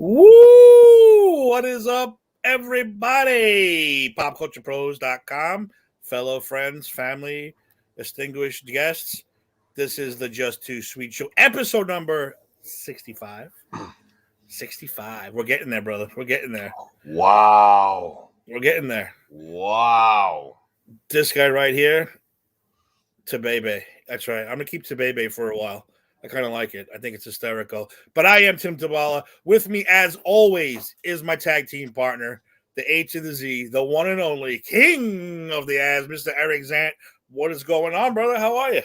Woo! What is up, everybody? PopCulturePros.com, fellow friends, family, distinguished guests. This is the Just Too Sweet Show, episode number 65. 65. We're getting there, brother. We're getting there. Wow. We're getting there. Wow. This guy right here, Tabebe. That's right. I'm going to keep Tabebe for a while. I kind of like it. I think it's hysterical. But I am Tim Tabala. With me, as always, is my tag team partner, the A to the Z, the one and only king of the ass, Mr. Eric Zant. What is going on, brother? How are you?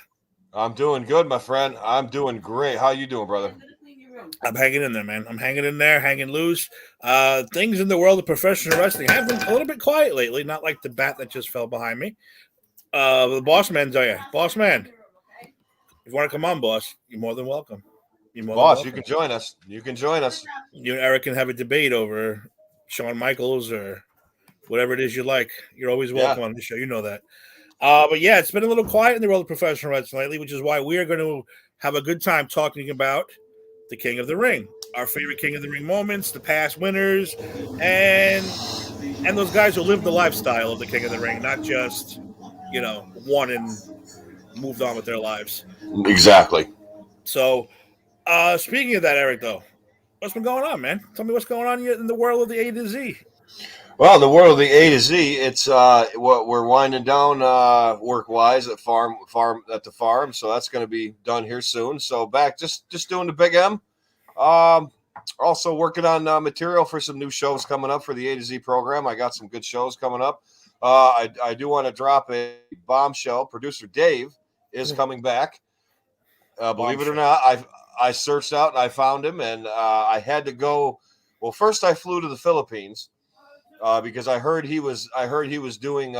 I'm doing good, my friend. I'm doing great. How you doing, brother? I'm hanging in there, man. I'm hanging in there, hanging loose. Things in the world of professional wrestling have been a little bit quiet lately, not like the bat that just fell behind me. The boss man's there. Boss man. If you want to come on, boss, you're more than welcome. Boss, you can join us. You can join us. You and Eric can have a debate over Shawn Michaels or whatever it is you like. You're always welcome on the show. You know that. But yeah, it's been a little quiet in the world of professional wrestling lately, which is why we are going to have a good time talking about the King of the Ring, our favorite King of the Ring moments, the past winners, and those guys who live the lifestyle of the King of the Ring, not just, won and moved on with their lives. Exactly. So, speaking of that, Eric, though, what's been going on, man? Tell me what's going on in the world of the A to Z. Well, in the world of the A to Z, it's what we're winding down work-wise at the farm, so that's going to be done here soon. So back just doing the Big M. Also working on material for some new shows coming up for the A to Z program. I got some good shows coming up. I do want to drop a bombshell. Producer Dave is coming back. Believe it or not, I searched out and I found him, and I had to go. Well, first I flew to the Philippines because I heard he was doing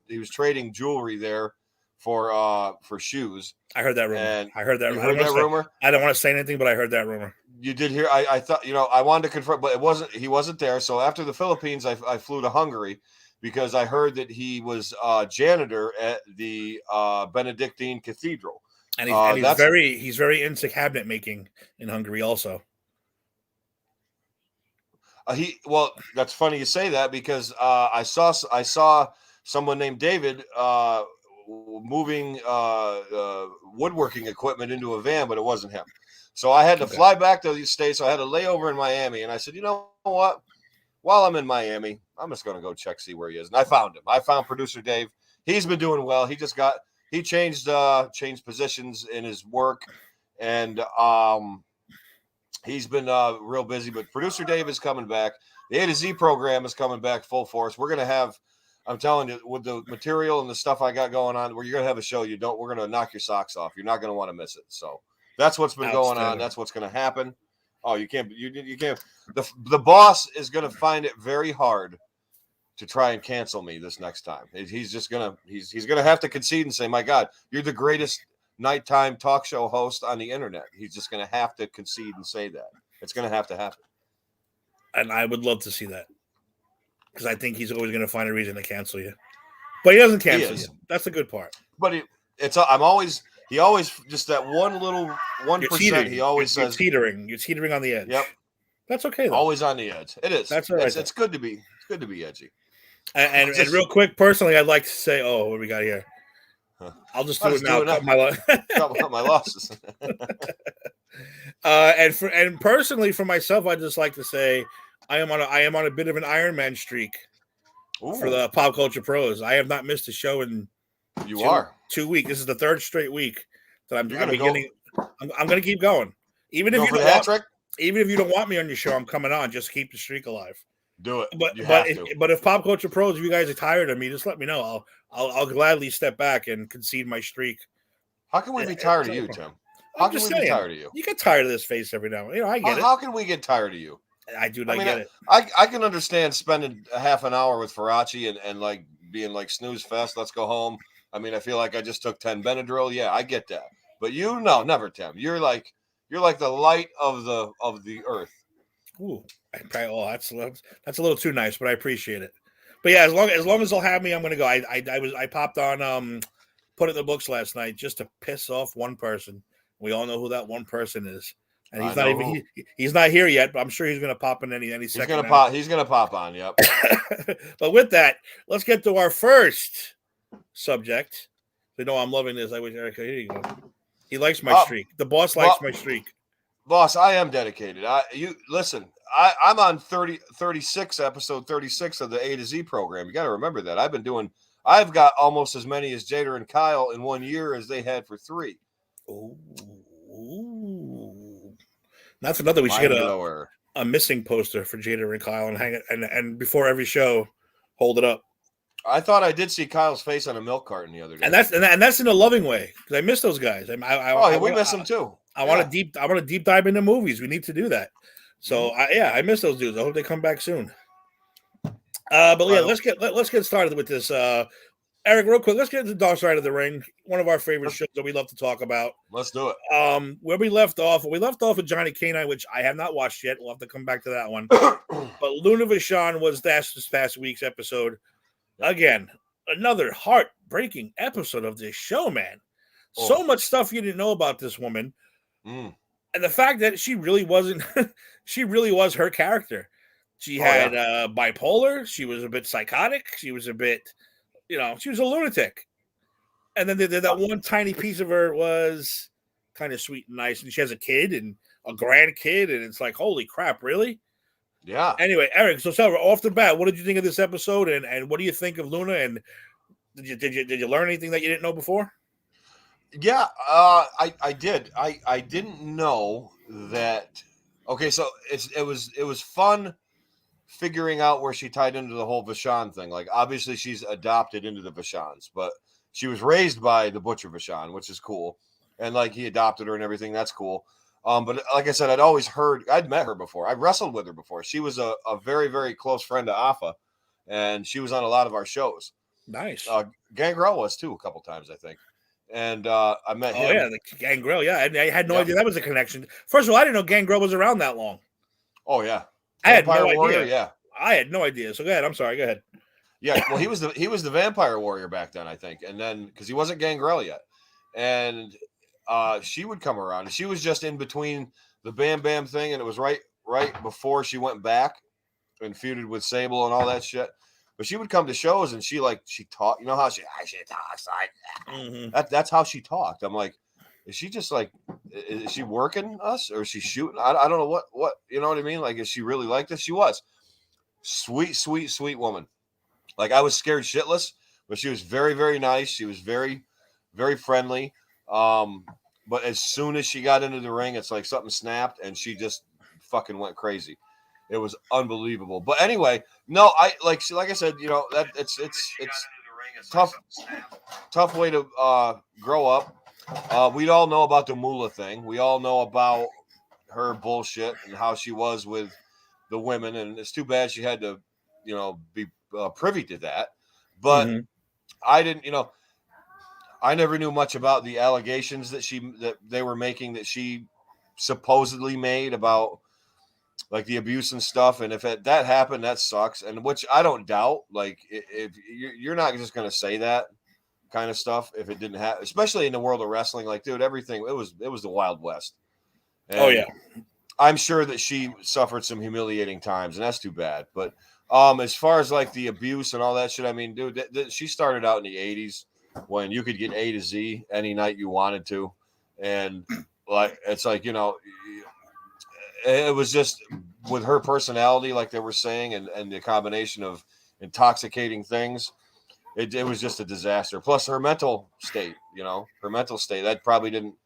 he was trading jewelry there for shoes. I heard that rumor. And I heard that. You heard that rumor? I don't want to say anything, but I heard that rumor. You did hear? I thought I wanted to confirm, but he wasn't there. So after the Philippines, I flew to Hungary because I heard that he was janitor at the Benedictine Cathedral. And he's very into cabinet making in Hungary also. That's funny you say that because I saw someone named David moving woodworking equipment into a van, but it wasn't him. So I had to fly back to the States. So I had a layover in Miami, and I said, you know what? While I'm in Miami, I'm just going to go see where he is. And I found him. I found producer Dave. He's been doing well. He changed positions in his work, and he's been real busy. But producer Dave is coming back. The A to Z program is coming back full force. We're going to have, I'm telling you, with the material and the stuff I got going on, where you're going to have a show we're going to knock your socks off. You're not going to want to miss it. So that's what's been going on. That's what's going to happen. Oh, you can't. The boss is going to find it very hard to try and cancel me this next time. He's gonna have to concede and say, "My God, you're the greatest nighttime talk show host on the internet." He's just gonna have to concede and say that. It's gonna have to happen. And I would love to see that because I think he's always going to find a reason to cancel you, but he doesn't cancel you. That's the good part. But he always just that 1%. He always says you're teetering on the edge. Yep, that's okay though. Always on the edge. It is. That's all right. It's good to be. It's good to be edgy. And real quick, personally, I'd like to say, what do we got here? I'll just do it now. Cut my losses. And personally, for myself, I'd just like to say I am on a bit of an Iron Man streak. Ooh. For the Pop Culture Pros. I have not missed a show in 2 weeks. This is the third straight week that I'm beginning. I'm going to keep going, even if you don't want me on your show. I'm coming on just to keep the streak alive. Do it. But if Pop Culture Pros, if you guys are tired of me, just let me know. I'll gladly step back and concede my streak. How can we be tired of you, Tim? How I'm can just we be saying. tired of you? You get tired of this face every now and then. I get it. How can we get tired of you? I do not get it. I can understand spending a half an hour with Faraci and like being like snooze fest. Let's go home. I mean, I feel like I just took 10 Benadryl. Yeah, I get that. But you, no, never, Tim. You're like the light of the earth. Ooh, that's a little too nice, but I appreciate it. But yeah, as long as they'll have me, I'm gonna go. I popped on Put It in the Books last night just to piss off one person. We all know who that one person is, and he's not here yet. But I'm sure he's gonna pop in any second. He's gonna pop on. Yep. But with that, let's get to our first subject. You know, I'm loving this. I wish Eric. Here you go. He likes my streak. The boss likes my streak. Boss, I am dedicated. You listen. I'm on 36 episode 36 of the A to Z program. You got to remember that I've got almost as many as Jader and Kyle in 1 year as they had for 3. Ooh. Not for nothing. We should get a missing poster for Jader and Kyle and hang it, and before every show, hold it up. I thought I did see Kyle's face on a milk carton the other day, and that's in a loving way because I miss those guys. We miss them too. I want to deep dive into movies. We need to do that. So I miss those dudes. I hope they come back soon. But yeah, let's get started with this. Eric, real quick, let's get to the Darkside of the Ring, one of our favorite shows that we love to talk about. Let's do it. Where we left off with Johnny Canine, which I have not watched yet. We'll have to come back to that one. But Luna Vachon was this past week's episode. Again, another heartbreaking episode of this show, man. So much stuff you didn't know about this woman. And the fact that she really wasn't, she really was her character. She had bipolar. She was a bit psychotic. She was a bit, she was a lunatic. And then that one tiny piece of her was kind of sweet and nice. And she has a kid and a grandkid. And it's like, holy crap, really? Yeah. Anyway, Eric, so off the bat, what did you think of this episode? And what do you think of Luna? And did you learn anything that you didn't know before? Yeah, I did. I didn't know that. Okay, so it was fun figuring out where she tied into the whole Vachon thing. Like, obviously she's adopted into the Vachons, but she was raised by the Butcher Vachon, which is cool. And like he adopted her and everything, that's cool. But like I said, I'd met her before. I wrestled with her before. She was a very, very close friend to Afa, and she was on a lot of our shows. Nice. Gangrel was too a couple times, I think. And I met him. Oh, yeah, the Gangrel. Yeah, I had no idea that was a connection. First of all, I didn't know Gangrel was around that long. Oh, yeah. I had no Warrior, idea. Yeah. I had no idea. So go ahead. I'm sorry. Go ahead. Yeah, well, he was the Vampire Warrior back then, I think. And then, because he wasn't Gangrel yet. And she would come around. And she was just in between the Bam Bam thing, and it was right before she went back and feuded with Sable and all that shit. But she would come to shows and she talked. You know how she talks like that's how she talked. I'm like, is she just like, is she working us or is she shooting? I don't know what you know what I mean. Like, is she really like this? She was sweet woman. Like, I was scared shitless, but she was very, very nice. She was very, very friendly. But as soon as she got into the ring, it's like something snapped and she just fucking went crazy. It was unbelievable. But anyway, no, I like I said, that it's tough way to grow up. We all know about the Moolah thing. We all know about her bullshit and how she was with the women, and it's too bad she had to, be privy to that. But I didn't, I never knew much about the allegations that they were making that she supposedly made about like the abuse and stuff. And if that happened, that sucks. And which I don't doubt. Like, if you're not just going to say that kind of stuff if it didn't happen, especially in the world of wrestling. Like, dude, everything it was the Wild West. And I'm sure that she suffered some humiliating times, and that's too bad. But as far as like the abuse and all that shit, I mean, dude, she started out in the 80s when you could get A to Z any night you wanted to, and like it's like it was just with her personality, like they were saying, and the combination of intoxicating things, it was just a disaster. Plus her mental state, that probably didn't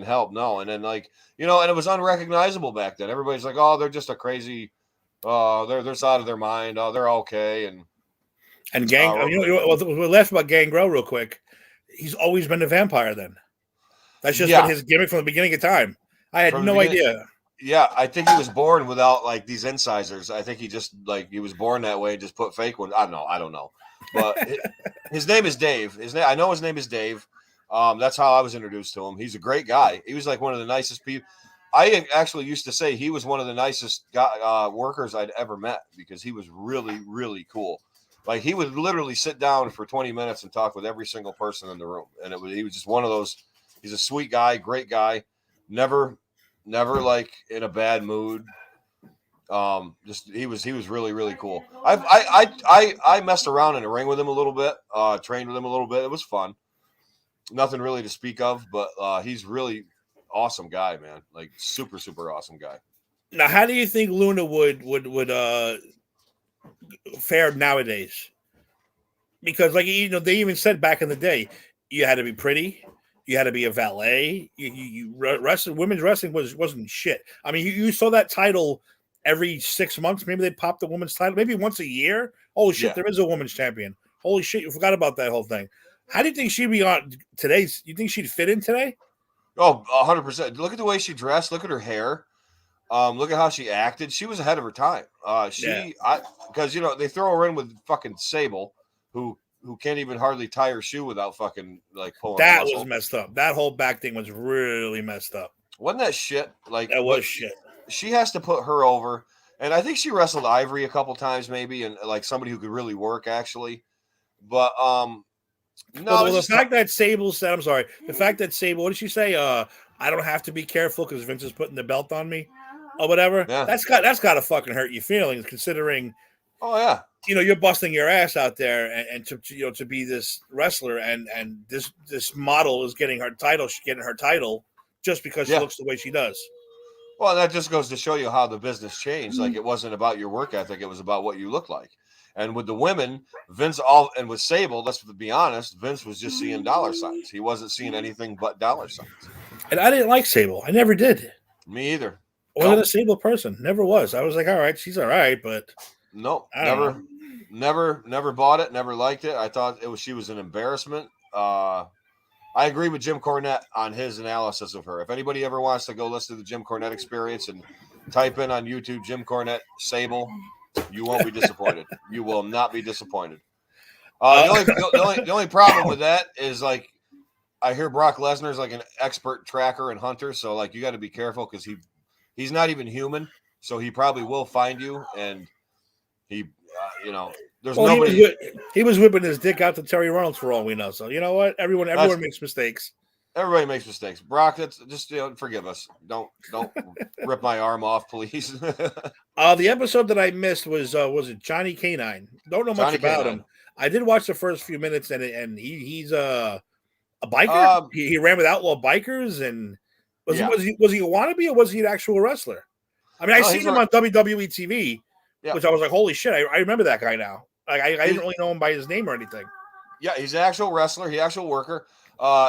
help. No. And then and it was unrecognizable back then. Everybody's like, oh, they're just a crazy, they're out of their mind. Oh, they're okay. And we left about Gangrel real quick. He's always been a vampire then. That's just been his gimmick from the beginning of time. I had no idea. Yeah, I think he was born without like these incisors. I think he just he was born that way, just put fake one. I don't know. But his name is Dave. I know his name is Dave. That's how I was introduced to him. He's a great guy. He was like one of the nicest people. I actually used to say he was one of the nicest workers I'd ever met because he was really, really cool. Like he would literally sit down for 20 minutes and talk with every single person in the room. And he was just one of those. He's a sweet guy, great guy. Never like in a bad mood. Just he was really, really cool. I messed around in the ring with him a little bit, trained with him a little bit. It was fun. Nothing really to speak of, but he's really awesome guy, man. Like super, super awesome guy. Now, how do you think Luna would fare nowadays? Because they even said back in the day, you had to be pretty, you had to be a valet. Women's wrestling wasn't shit. I mean, you saw that title every 6 months. Maybe they popped the women's title, maybe once a year. Holy shit, there is a women's champion. Holy shit, you forgot about that whole thing. How do you think she'd be on today's? You think she'd fit in today? Oh, 100%. Look at the way she dressed. Look at her hair. Look at how she acted. She was ahead of her time. Because they throw her in with fucking Sable, who can't even hardly tie her shoe without fucking like pulling. That was messed up. That whole back thing was really messed up. Wasn't that shit? Like that was shit. She has to put her over, and I think she wrestled Ivory a couple times, maybe, and like somebody who could really work actually. But no, the fact that Sable said, I'm sorry, the fact that Sable, what did she say? I don't have to be careful because Vince is putting the belt on me, or whatever. Yeah. That's got to fucking hurt your feelings, considering. Oh yeah. You're busting your ass out there, and to be this wrestler, and this model is getting her title, just because she looks the way she does. Well, that just goes to show you how the business changed. Like it wasn't about your work ethic; it was about what you look like. And with the women, and with Sable, let's be honest, Vince was just seeing dollar signs. He wasn't seeing anything but dollar signs. And I didn't like Sable. I never did. Me either. I wasn't a Sable person. Never was. I was like, all right, she's all right, but no, never bought it. Never liked it. I thought she was an embarrassment. I agree with Jim Cornette on his analysis of her. If anybody ever wants to go listen to the Jim Cornette Experience and type in on YouTube Jim Cornette Sable, you won't be disappointed. You will not be disappointed. The only problem with that is like I hear Brock Lesnar is like an expert tracker and hunter, so like you got to be careful because he's not even human, so he probably will find you, and he there's nobody. He was whipping his dick out to Terry Reynolds for all we know. So you know what? Everyone makes mistakes. Everybody makes mistakes. Brock, that's just forgive us. Don't rip my arm off, please. The episode that I missed was it Johnny Canine? Don't know much about him. I did watch the first few minutes, and he's a biker. He ran with outlaw bikers, and was he a wannabe or was he an actual wrestler? I mean, I seen him on WWE TV, which I was like, holy shit! I remember that guy now. Like I didn't really know him by his name or anything. Yeah, he's an actual wrestler. He's an actual worker.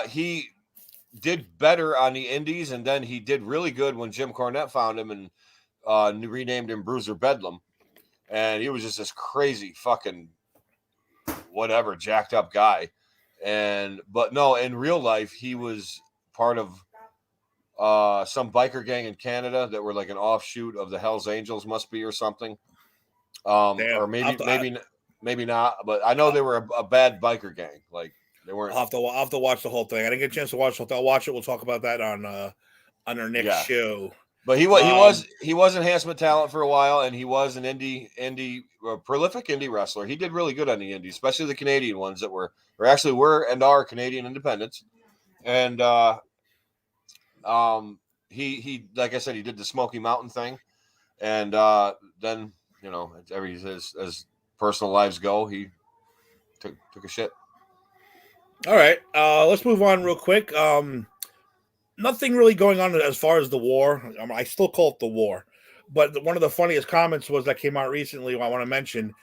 He did better on the indies, and then he did really good when Jim Cornette found him and renamed him Bruiser Bedlam. And he was just this crazy fucking whatever jacked up guy. But no, in real life, he was part of some biker gang in Canada that were like an offshoot of the Hells Angels, must be, or something. Or maybe not, but I know they were a bad biker gang. Like they weren't. I'll have to watch the whole thing. I didn't get a chance to watch it. I'll watch it. We'll talk about that on our next show. But he was enhancement talent for a while, and he was an prolific indie wrestler. He did really good on the indies, especially the Canadian ones that were and are Canadian independents. And he like I said, he did the Smoky Mountain thing, and then as personal lives go, he took a shit. All right, let's move on real quick. Nothing really going on as far as the war. I still call it the war. But one of the funniest comments that came out recently, I want to mention,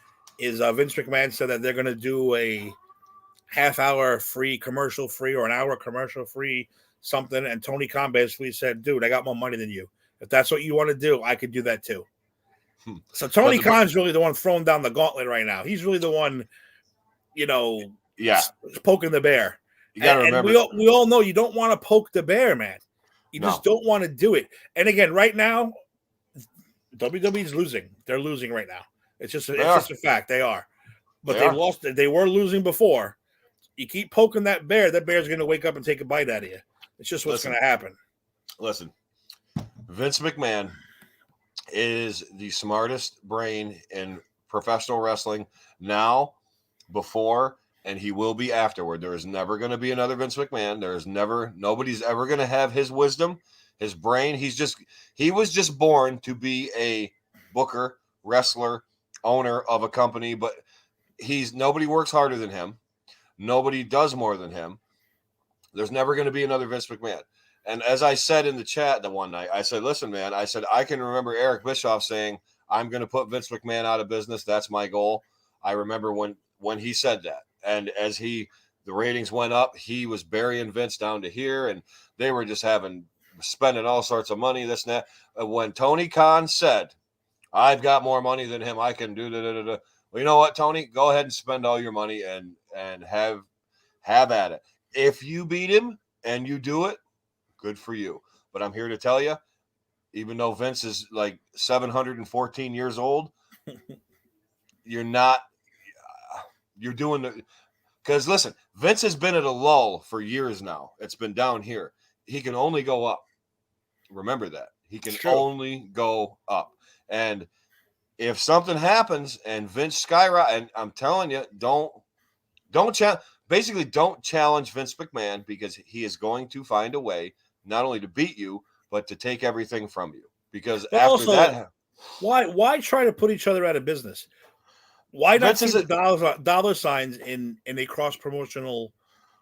is Vince McMahon said that they're going to do a half-hour free, commercial-free, or an hour commercial-free something. And Tony Khan basically said, dude, I got more money than you. If that's what you want to do, I could do that too. So Tony Khan's really the one throwing down the gauntlet right now. He's really the one, poking the bear. You got to And remember. we all know you don't want to poke the bear, man. You No. just don't want to do it. And again, right now, WWE is losing. They're losing right now. It's just a fact. They are. But they lost. They were losing before. You keep poking that bear's going to wake up and take a bite out of you. It's just what's going to happen. Listen, Vince McMahon is the smartest brain in professional wrestling now, before, and he will be afterward. There is never going to be another Vince McMahon. Nobody's ever going to have his wisdom, his brain. He was just born to be a booker, wrestler, owner of a company, but nobody works harder than him. Nobody does more than him. There's never going to be another Vince McMahon. And as I said in the chat the one night, I said, listen, man, I said, I can remember Eric Bischoff saying, I'm going to put Vince McMahon out of business. That's my goal. I remember when he said that. And as the ratings went up, he was burying Vince down to here, and they were just spending all sorts of money, this and that. When Tony Khan said, I've got more money than him, I can do da. Well, you know what, Tony? Go ahead and spend all your money and have at it. If you beat him and you do it, good for you. But I'm here to tell you, even though Vince is like 714 years old, you're doing because listen, Vince has been at a lull for years now. It's been down here. He can only go up. Remember that. He can only go up. And if something happens and Vince skyrockets, and I'm telling you, don't challenge Vince McMahon, because he is going to find a way not only to beat you, but to take everything from you. Because why try to put each other out of business? Why not see the dollar signs in a cross promotional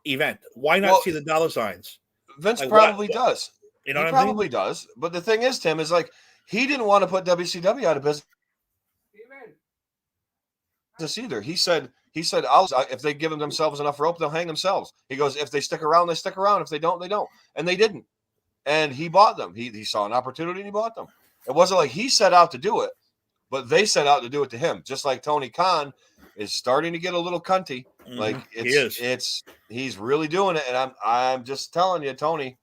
event? Why not see the dollar signs? Vince probably does. You know he what probably does. But the thing is, Tim, is like he didn't want to put WCW out of business either. He said, if they give themselves enough rope, they'll hang themselves. He goes, if they stick around, they stick around. If they don't, they don't. And they didn't. And he bought them. He saw an opportunity and he bought them. It wasn't like he set out to do it, but they set out to do it to him. Just like Tony Khan is starting to get a little cunty. Mm-hmm. Like he's really doing it. And I'm just telling you, Tony,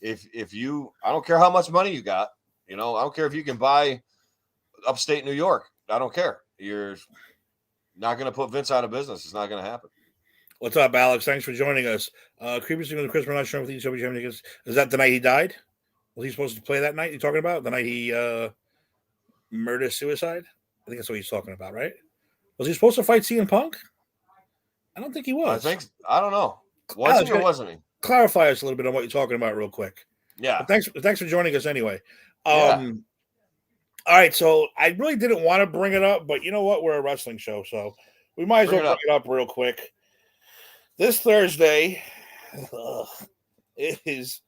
if you, I don't care how much money you got, I don't care if you can buy upstate New York. I don't care. You're not going to put Vince out of business. It's not going to happen. What's up, Alex? Thanks for joining us. Creepers doing the Chris Bernard show with each other. Is that the night he died? Was he supposed to play that night? You talking about the night he murder suicide? I think that's what he's talking about, right? Was he supposed to fight CM Punk? I don't think he was. I don't know. Was he or wasn't he? Clarify us a little bit on what you're talking about, real quick. Yeah. But thanks for joining us anyway. All right, so I really didn't want to bring it up, but you know what? We're a wrestling show, so we might as well bring it up real quick. This Thursday is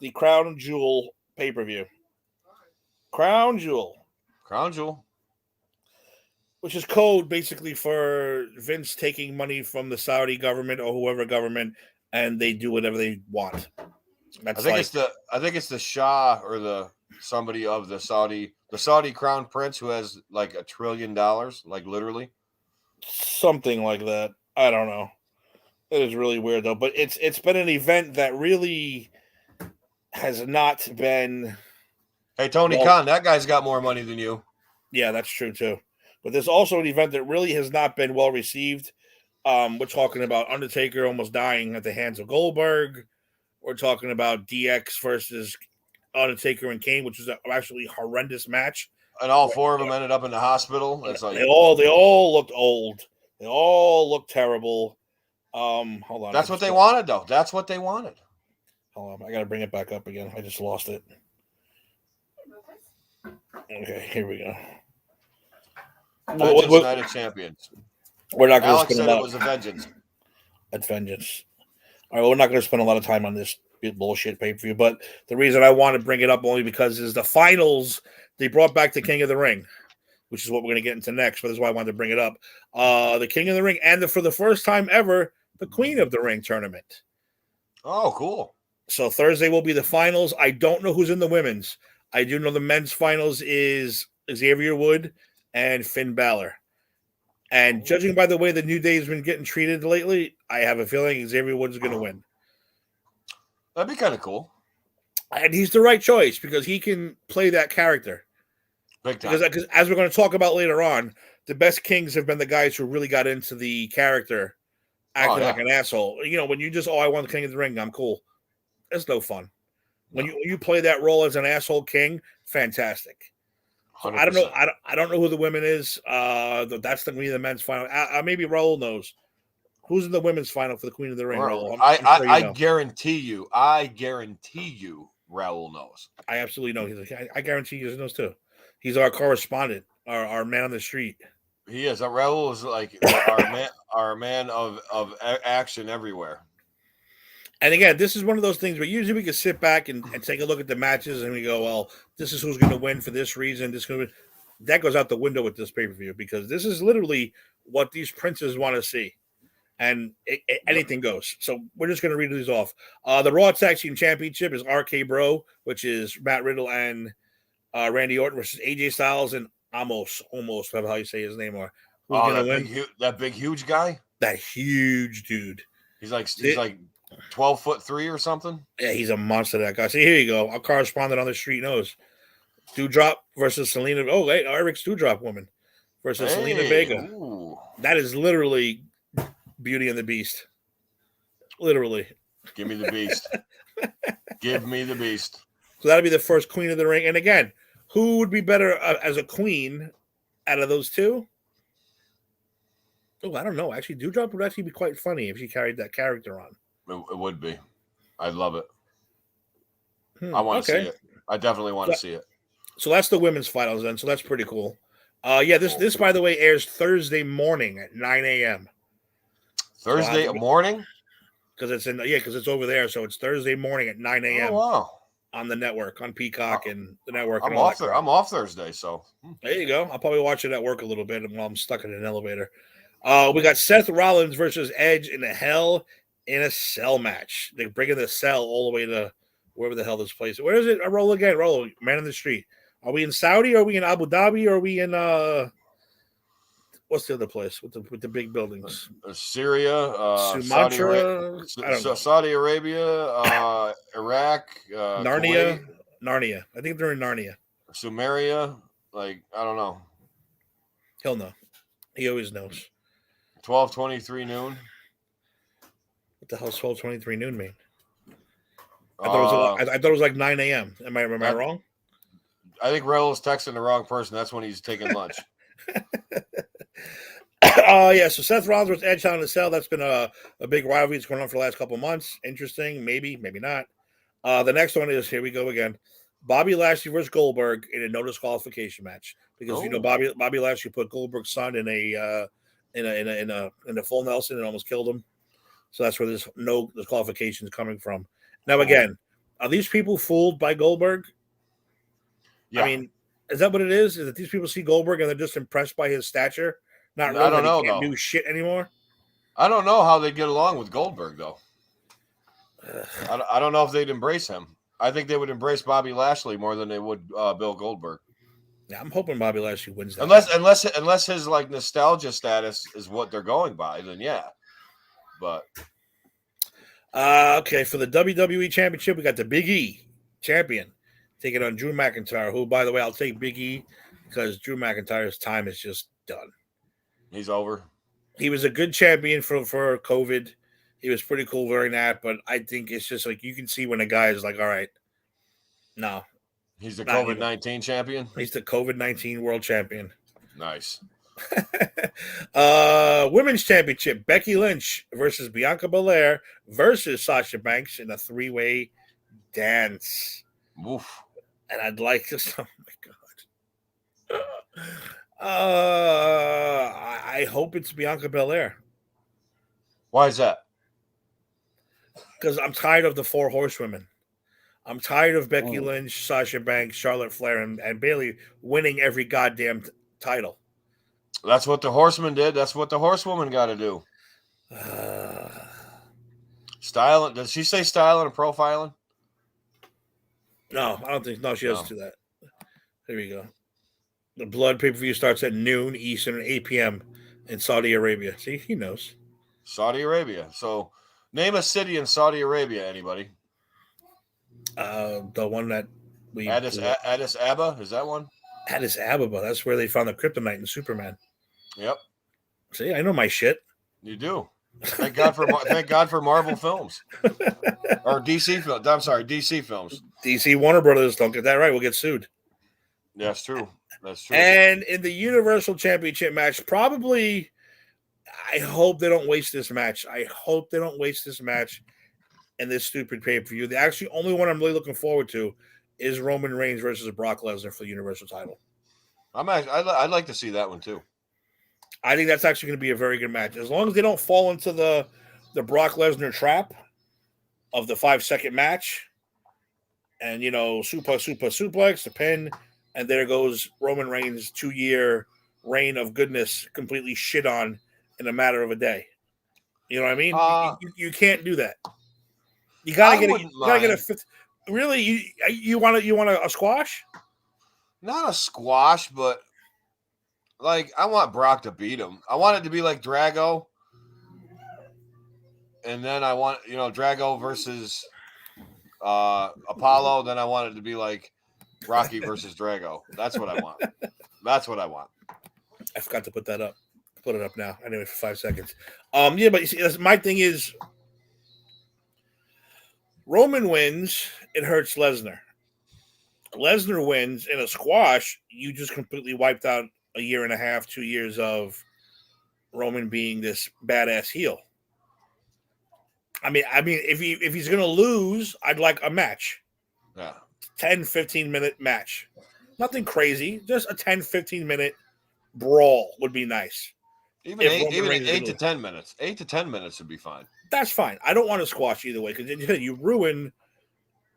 the Crown Jewel pay-per-view. Crown Jewel. Which is code basically for Vince taking money from the Saudi government or whoever government, and they do whatever they want. I think it's the Shah or somebody of the Saudi crown prince who has like $1 trillion, like literally. Something like that. I don't know. It is really weird though, but it's been an event that really has not been. Hey, Tony Khan, that guy's got more money than you. Yeah, that's true too. But there's also an event that really has not been well received. We're talking about Undertaker almost dying at the hands of Goldberg. We're talking about DX versus Undertaker and Kane, which was actually a horrendous match. And all four of them ended up in the hospital. They all looked old. They all looked terrible. Hold on. That's what they wanted, though. That's what they wanted. Hold on. I got to bring it back up again. I just lost it. Okay, here we go. Vengeance Night of Champions. We're not going to Alex said it was a vengeance. At Vengeance. All right, well, we're not going to spend a lot of time on this bullshit pay-per-view, but the reason I want to bring it up only because is the finals, they brought back the King of the Ring, which is what we're going to get into next, but that's why I wanted to bring it up. The King of the Ring, and for the first time ever, the Queen of the Ring tournament. Oh, cool. So Thursday will be the finals. I don't know who's in the women's. I do know the men's finals is Xavier Wood and Finn Balor. And judging by the way the New Day has been getting treated lately, I have a feeling Xavier Woods is going to win. That'd be kind of cool. And he's the right choice because he can play that character. Big time. Because as we're going to talk about later on, the best kings have been the guys who really got into the character, acting like an asshole. You know, when you just, I want the King of the Ring, I'm cool. It's no fun. When you play that role as an asshole king, fantastic. So I don't know. I don't know who the women is. That's going to be the men's final. Maybe Raul knows. Who's in the women's final for the Queen of the Ring, Raul? I guarantee you. Raul knows. I absolutely know. He's like, I guarantee he knows too. He's our correspondent, our man on the street. He is. Raul is like our man of action everywhere. And again, this is one of those things where usually we can sit back and take a look at the matches and we go, well, this is who's going to win for this reason. That goes out the window with this pay-per-view because this is literally what these princes want to see. And anything goes. So we're just going to read these off. The Raw Tag Team Championship is RK Bro, which is Matt Riddle and Randy Orton versus AJ Styles and almost how you say his name. Or who's going to win? That big, huge guy? That huge dude. He's like 12'3" or something. Yeah, he's a monster. That guy. See, here you go. Our correspondent on the street knows. Dewdrop versus Selena. Oh, wait, Eric's Dewdrop woman versus Selena Vega. Ooh. That is literally Beauty and the Beast. Literally. Give me the beast. Give me the beast. So that'll be the first Queen of the Ring. And again, who would be better as a queen out of those two? Oh, I don't know. Actually, Dewdrop would actually be quite funny if she carried that character on. It would be. I'd love it. I want to see it. I definitely want to see it. So that's the women's finals then. So that's pretty cool. This by the way airs Thursday morning at 9 a.m. Thursday morning? Because it's over there. So it's Thursday morning at 9 a.m. Oh, wow. On the network, on Peacock and the network. I'm off there. I'm off Thursday, so there you go. I'll probably watch it at work a little bit while I'm stuck in an elevator. We got Seth Rollins versus Edge in a Hell in a Cell match. They're bringing the Cell all the way to wherever the hell this place is. Where is it? Roll again. Roll, man in the street. Are we in Saudi? Are we in Abu Dhabi? Or are we in what's the other place with the big buildings? Syria, Sumatra, Saudi Arabia, Iraq, Narnia. Kuwait. Narnia. I think they're in Narnia. Sumeria. Like, I don't know. He'll know. He always knows. 12:23 noon. What the hell's 12:23 noon mean? I thought it was like 9 a.m. Am I wrong? I think Raul is texting the wrong person. That's when he's taking lunch. So Seth Rollins versus Edge on the Cell. That's been a big rivalry. It's going on for the last couple of months. Interesting. Maybe not. The next one is, here we go again. Bobby Lashley versus Goldberg in a no disqualification match. Because Bobby Lashley put Goldberg's son in a full Nelson and almost killed him. So that's where this no disqualification is coming from. Now again, are these people fooled by Goldberg? Yeah. I mean, is that what it is? Is that these people see Goldberg and they're just impressed by his stature? Not really. I don't know. He can't do shit anymore. I don't know how they get along with Goldberg though. I don't know if they'd embrace him. I think they would embrace Bobby Lashley more than they would Bill Goldberg. Yeah, I'm hoping Bobby Lashley wins that. Unless his like nostalgia status is what they're going by, then yeah. But okay, for the WWE Championship, we got the Big E champion taking on Drew McIntyre, who, by the way, I'll take Big E because Drew McIntyre's time is just done. He's over. He was a good champion for COVID. He was pretty cool wearing that, but I think it's just like you can see when a guy is like, all right, no. He's the COVID-19 champion? He's the COVID-19 world champion. Nice. Women's Championship, Becky Lynch versus Bianca Belair versus Sasha Banks in a three-way dance. Oof. And I'd like to, oh my God. I hope it's Bianca Belair. Why is that? Because I'm tired of the four horsewomen. I'm tired of Becky Lynch, Sasha Banks, Charlotte Flair, and Bayley winning every goddamn title. That's what the horseman did. That's what the horsewoman got to do. Styling. Does she say styling and profiling? No, I don't think. No, she doesn't do that. Here we go. The Blood pay-per-view starts at noon Eastern, 8 p.m. in Saudi Arabia. See, he knows. Saudi Arabia. So, name a city in Saudi Arabia, anybody? The one that we Addis Abba, is that one? Addis Ababa. That's where they found the kryptonite in Superman. Yep. See, I know my shit. You do. Thank God for Marvel films or DC films. I'm sorry, DC films. DC Warner Brothers, don't get that right. We'll get sued. That's true. That's true. And in the Universal Championship match, probably, I hope they don't waste this match. I hope they don't waste this match in this stupid pay-per-view. The actually only one I'm really looking forward to is Roman Reigns versus Brock Lesnar for the Universal title. I'd like to see that one too. I think that's actually going to be a very good match. As long as they don't fall into the Brock Lesnar trap of the 5-second match and, suplex, the pin, and there goes Roman Reigns' 2-year reign of goodness completely shit on in a matter of a day. You know what I mean? You can't do that. You gotta get a fifth. Really, you want a squash? Not a squash, but like I want Brock to beat him. I want it to be like Drago, and then I want Drago versus Apollo. Then I want it to be like Rocky versus Drago. That's what I want. That's what I want. I forgot to put that up. Put it up now. Anyway, for 5 seconds. Yeah, but you see, my thing is, Roman wins, it hurts Lesnar. Lesnar wins in a squash, you just completely wiped out a year and a half, 2 years of Roman being this badass heel. I mean, if he's gonna lose, I'd like a match. Yeah. 10, 15-minute match. Nothing crazy, just a 10, 15-minute brawl would be nice. Even 8 to 10 minutes. 8 to 10 minutes would be fine. That's fine. I don't want to squash either way because you ruin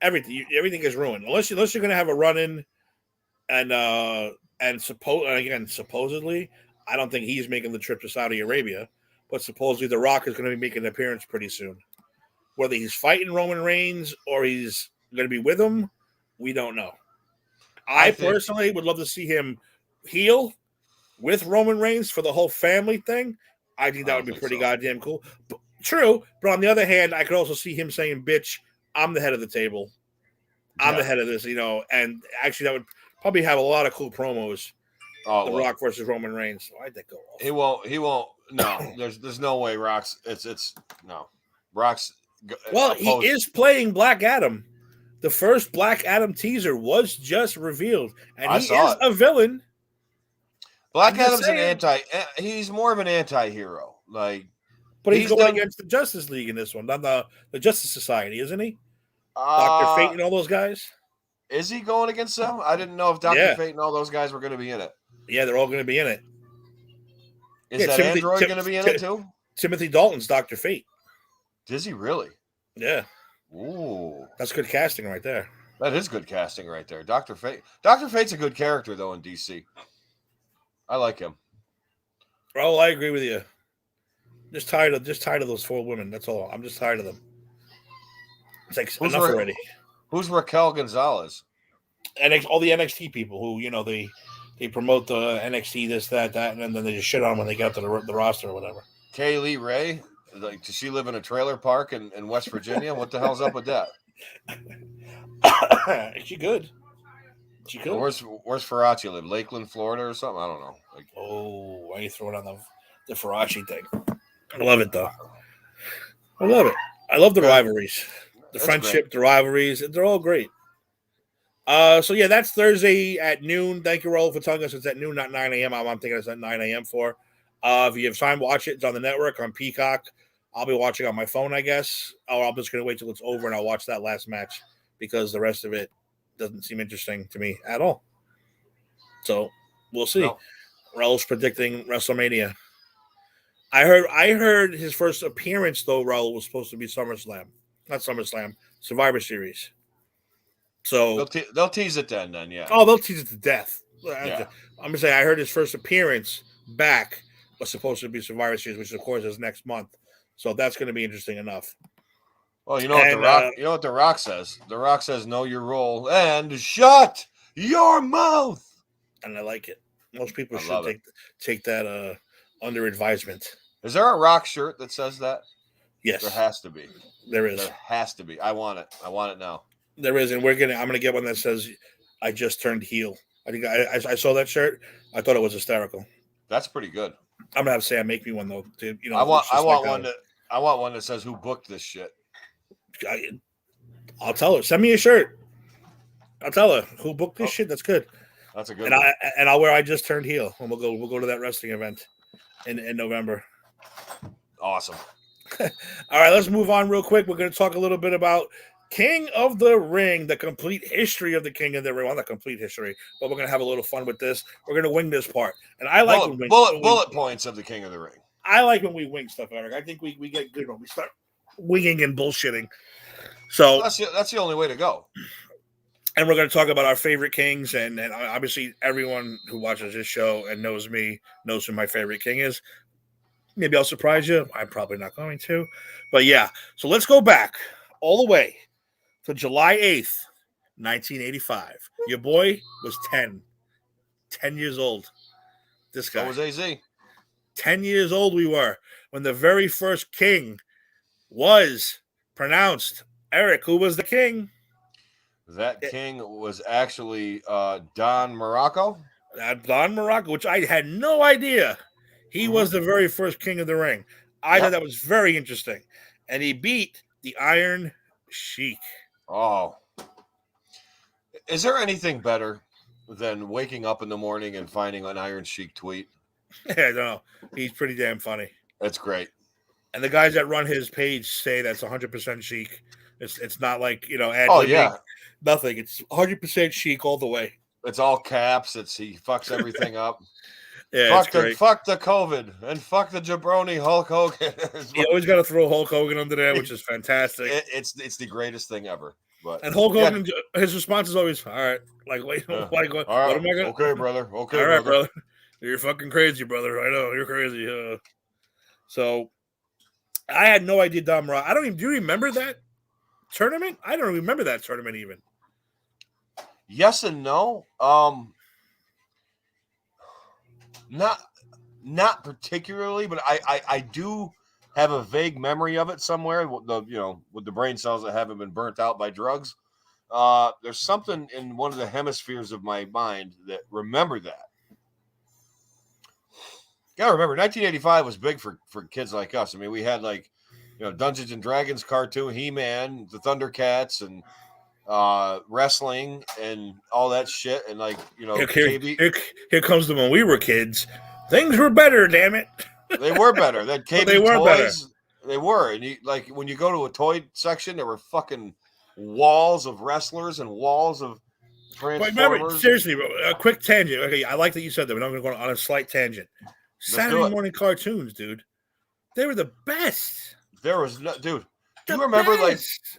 everything. Everything is ruined unless you're going to have a run-in, and supposedly, I don't think he's making the trip to Saudi Arabia, but supposedly The Rock is going to be making an appearance pretty soon. Whether he's fighting Roman Reigns or he's going to be with him, we don't know. I personally would love to see him heel with Roman Reigns for the whole family thing. I think that would be pretty goddamn cool. True, but on the other hand, I could also see him saying, "Bitch, I'm the head of the table. I'm the head of this," and actually that would probably have a lot of cool promos. The Rock versus Roman Reigns. Why'd that go off? He won't. No, there's no way Rock's. It's no. Rock's. Well, he is playing Black Adam. The first Black Adam teaser was just revealed, and he is a villain. Black Adam's he's more of an anti-hero. But he's going against the Justice League in this one, not the Justice Society, isn't he? Dr. Fate and all those guys. Is he going against them? I didn't know if Dr. Fate and all those guys were going to be in it. Yeah, they're all going to be in it. Is that Android going to be in it too? Timothy Dalton's Dr. Fate. Is he really? Yeah. Ooh. That's good casting right there. That is good casting right there. Dr. Fate. Dr. Fate's a good character, though, in DC. I like him. Oh, I agree with you. Just tired of those 4 women. That's all. I'm just tired of them. It's like enough already. Who's Raquel Gonzalez? All the NXT people who they promote the NXT this that, and then they just shit on them when they get up to the roster or whatever. Kaylee Ray, does she live in a trailer park in West Virginia? What the hell's up with that? Is she good? She could. Where's Faraci live? Lakeland, Florida, or something? I don't know. Why are you throwing on the Faraci thing? I love it though. I love it. I love the rivalries, the friendship, the rivalries. They're all great. So yeah, that's Thursday at noon. Thank you, Raul, for telling us it's at noon, not 9 a.m. I'm thinking it's at 9 a.m. for. If you have time, watch it. It's on the network on Peacock. I'll be watching on my phone, I guess. Or I'm just going to wait till it's over and I'll watch that last match because the rest of it doesn't seem interesting to me at all. So we'll see. No. Raul's predicting WrestleMania. I heard his first appearance, though, Raul, was supposed to be SummerSlam. Not SummerSlam, Survivor Series. So they'll tease it then, yeah. Oh, they'll tease it to death. Yeah. I'm going to say I heard his first appearance back was supposed to be Survivor Series, which, of course, is next month. So that's going to be interesting enough. Well, what The Rock says? The Rock says, know your role and shut your mouth. And I like it. Most people should take that under advisement. Is there a Rock shirt that says that? Yes. There has to be. There is. There has to be. I want it. I want it now. There is, and I'm gonna get one that says, "I just turned heel." I think I saw that shirt. I thought it was hysterical. That's pretty good. I'm gonna have Sam make me one though. To, I just like want one that says who booked this shit. I'll tell her. Send me a shirt. I'll tell her who booked this shit. That's good. That's a good and one. I'll wear I just turned heel, and we'll go to that wrestling event in November. Awesome. All right, let's move on real quick. We're going to talk a little bit about King of the Ring, the complete history of the King of the Ring. Well, not complete history, but we're going to have a little fun with this. We're going to wing this part, and I like bullet points of the King of the Ring. I like when we wing stuff, Eric. I think we get good when we start winging and bullshitting. So that's the only way to go. And we're going to talk about our favorite kings, and obviously everyone who watches this show and knows me knows who my favorite king is. Maybe I'll surprise you. I'm probably not going to. But yeah, so let's go back all the way to July 8th, 1985. Your boy was 10 years old. This guy. So was AZ. 10 years old we were when the very first king was pronounced. Eric, who was the king? That king was actually Don Morocco. Don Morocco, which I had no idea. He was the very first king of the ring. I thought that was very interesting. And he beat the Iron Sheik. Oh. Is there anything better than waking up in the morning and finding an Iron Sheik tweet? Yeah, I know. He's pretty damn funny. That's great. And the guys that run his page say that's 100% Sheik. It's not like, nothing. It's 100% Sheik all the way. It's all caps. He fucks everything up. Yeah, fuck the COVID and fuck the jabroni Hulk Hogan. You always got to throw Hulk Hogan under there, which is fantastic. It's the greatest thing ever. But and Hulk Hogan, his response is always, "All right, like wait, all right, what am I gonna?" Okay, brother. Okay, all right, brother. You're fucking crazy, brother. I know you're crazy. So I had no idea Don Morocco. I don't even. Do you remember that tournament? I don't remember that tournament even. Yes and no. Not particularly, but I do have a vague memory of it somewhere. With the brain cells that haven't been burnt out by drugs. There's something in one of the hemispheres of my mind that remember that. Gotta remember, 1985 was big for kids like us. I mean, we had Dungeons and Dragons cartoon, He-Man, the Thundercats, and wrestling and all that shit. And here comes the when we were kids. Things were better, damn it. They were better. That KB they were toys, better. They were. And when you go to a toy section, there were fucking walls of wrestlers and walls of Transformers. But remember, seriously, a quick tangent. Okay, I like that you said that, but I'm going to go on a slight tangent. Saturday morning cartoons, dude. They were the best. There was no dude. Do you remember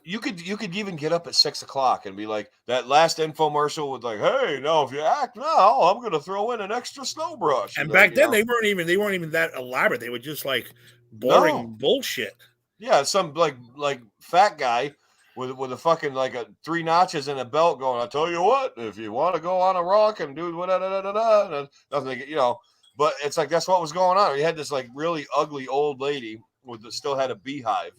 you could even get up at 6 o'clock and be like that last infomercial with hey, now if you act now, I'm gonna throw in an extra snow brush. And back then they weren't even that elaborate. They were just boring bullshit. Yeah, some like fat guy with a fucking a 3 notches and a belt going, I tell you what, if you want to go on a rock and do nothing, but it's that's what was going on. You had this really ugly old lady still had a beehive.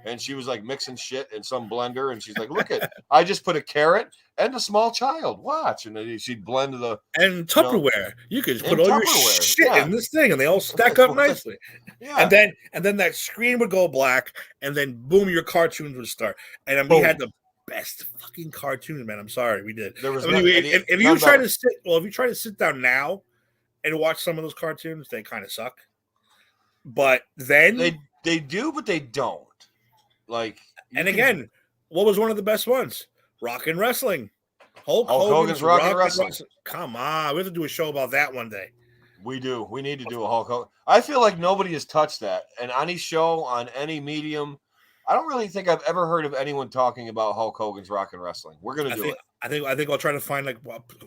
And she was mixing shit in some blender, and she's like, "Look I just put a carrot and a small child. Watch." And then she'd blend and Tupperware. You could put all your shit in this thing, and they all stack up nicely. Yeah. And then that screen would go black, and then boom, your cartoons would start. And then we had the best fucking cartoons, man. I'm sorry, we did. There was if you try to sit down now and watch some of those cartoons, they kind of suck. But then they do, but they don't. Again, what was one of the best ones? Rock and Wrestling. Hulk Hogan's Rock and Wrestling. Come on, we have to do a show about that one day. We do. We need to do a Hulk Hogan. I feel like nobody has touched that. And any show on any medium, I don't really think I've ever heard of anyone talking about Hulk Hogan's Rock and Wrestling. We're gonna do it. I think I'll try to find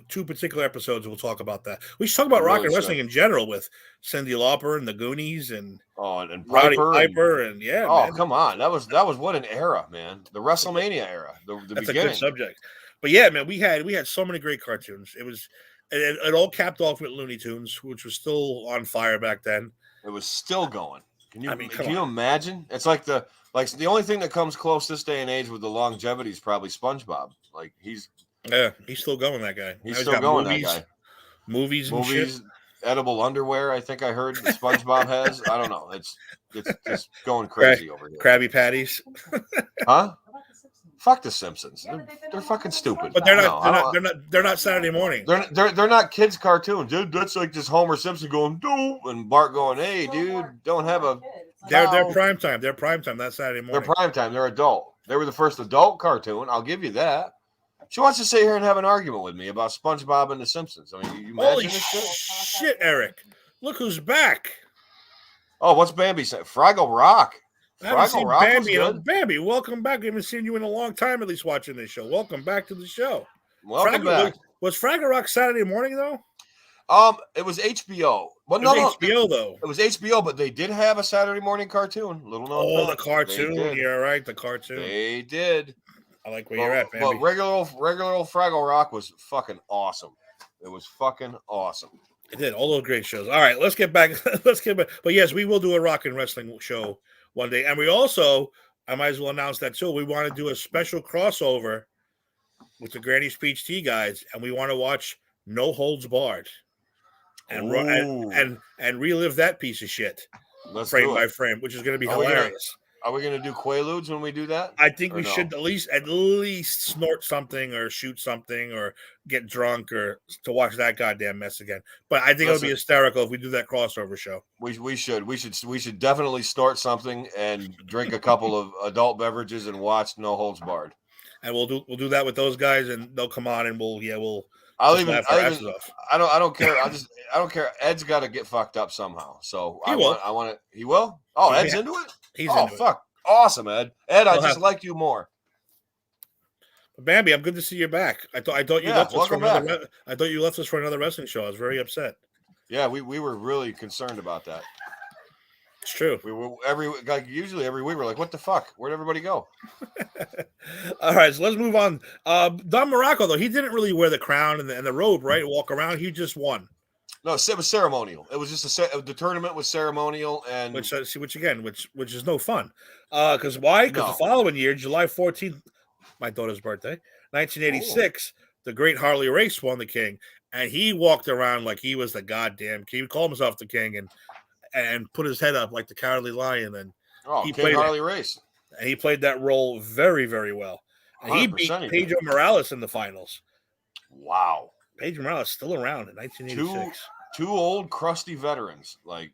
2 particular episodes and we'll talk about that. We should talk about Rock and Wrestling in general with Cyndi Lauper and the Goonies and Piper and yeah. Oh, man. Come on. That was what an era, man. The WrestleMania era. That's beginning. A good subject. But yeah, man, we had so many great cartoons. It all capped off with Looney Tunes, which was still on fire back then. It was still going. Can you imagine? It's like the only thing that comes close this day and age with the longevity is probably SpongeBob. Like he's still going. That guy. He's still going. Movies, that guy. Movies and shit. Edible underwear. I think I heard SpongeBob has. I don't know. It's just going crazy over here. Krabby Patties. Huh? Fuck the Simpsons. They're fucking stupid. But they're not Saturday morning. They're not kids' cartoons, dude. That's like just Homer Simpson going do and Bart going, hey, dude, don't have a. They're prime time. They're prime time. That's Saturday morning. They're prime time. They're adult. They were the first adult cartoon. I'll give you that. She wants to sit here and have an argument with me about SpongeBob and the Simpsons. I mean, you imagine holy this shit, Eric! Look who's back. Oh, what's Bambi saying? Fraggle Rock. I haven't seen Bambi. Bambi, welcome back. We haven't seen you in a long time, at least watching this show. Welcome back to the show. Welcome back. Was Fraggle Rock Saturday morning though? It was HBO. Well, HBO though. It was HBO, but they did have a Saturday morning cartoon. Little known. The cartoon. Yeah, right. The cartoon. They did. I like where you're at, Bambi. But regular old Fraggle Rock was fucking awesome. It was fucking awesome. It did. All those great shows. All right, let's get back. But yes, we will do a rock and wrestling show one day. And we also, I might as well announce that too, we want to do a special crossover with the Granny Speech Tea guys, and we want to watch No Holds Barred and relive that piece of shit frame by frame, which is going to be hilarious. Are we going to do Quaaludes when we do that? I think we should at least snort something or shoot something or get drunk or to watch that goddamn mess again. But I think it'll be hysterical if we do that crossover show. We should definitely snort something and drink a couple of adult beverages and watch No Holds Barred. And we'll do that with those guys, and they'll come on and we'll. I don't care. I don't care. Ed's got to get fucked up somehow. So he will. Oh, Ed's into it. He's into fuck. It. Awesome, Ed. Ed, I just like you more. Bambi, I'm good to see you back. I thought you left us for another. I thought you left us for another wrestling show. I was very upset. Yeah, we were really concerned about that. It's true. We were usually every week we're like, what the fuck? Where'd everybody go? All right, so let's move on. Don Morocco, though, he didn't really wear the crown and the robe, right? Walk around. He just won. No, it was ceremonial. It was just the tournament was ceremonial, and which is no fun. Because why? Because the following year, July 14th, my daughter's birthday, 1986, the great Harley Race won the king, and he walked around like he was the goddamn king. He called himself the king and put his head up like the Cowardly Lion, and he played Harley Race. And he played that role very, very well. And he beat Pedro Morales in the finals. Wow. Pedro Morales still around in 1986. Two old crusty veterans, like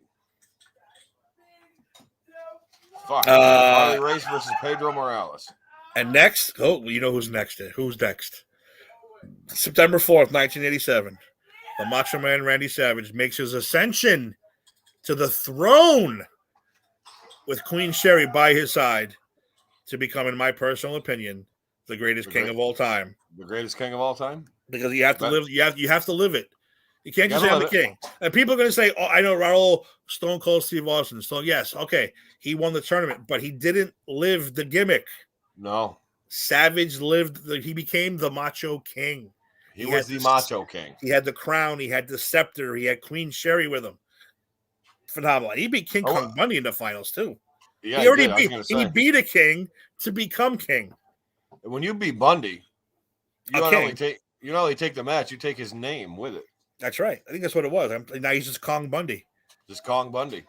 fuck. Harley Race versus Pedro Morales. And next, you know who's next? Who's next? September 4th, 1987. The Macho Man Randy Savage makes his ascension to the throne with Queen Sherry by his side to become, in my personal opinion, the greatest king of all time. The greatest king of all time? Because you have to live. You have to live it. You can't just say I'm the king. And people are going to say, "Oh, I know Raul, Stone Cold Steve Austin." So yes, okay, he won the tournament, but he didn't live the gimmick. No, Savage lived. He became the Macho King. He was the Macho King. He had the crown. He had the scepter. He had Queen Sherry with him. Phenomenal. He beat King Kong Bundy in the finals too. Yeah, he beat a king to become king. When you beat Bundy, you not only take the match, you take his name with it. That's right. I think that's what it was. Now he's just Kong Bundy. Just Kong Bundy.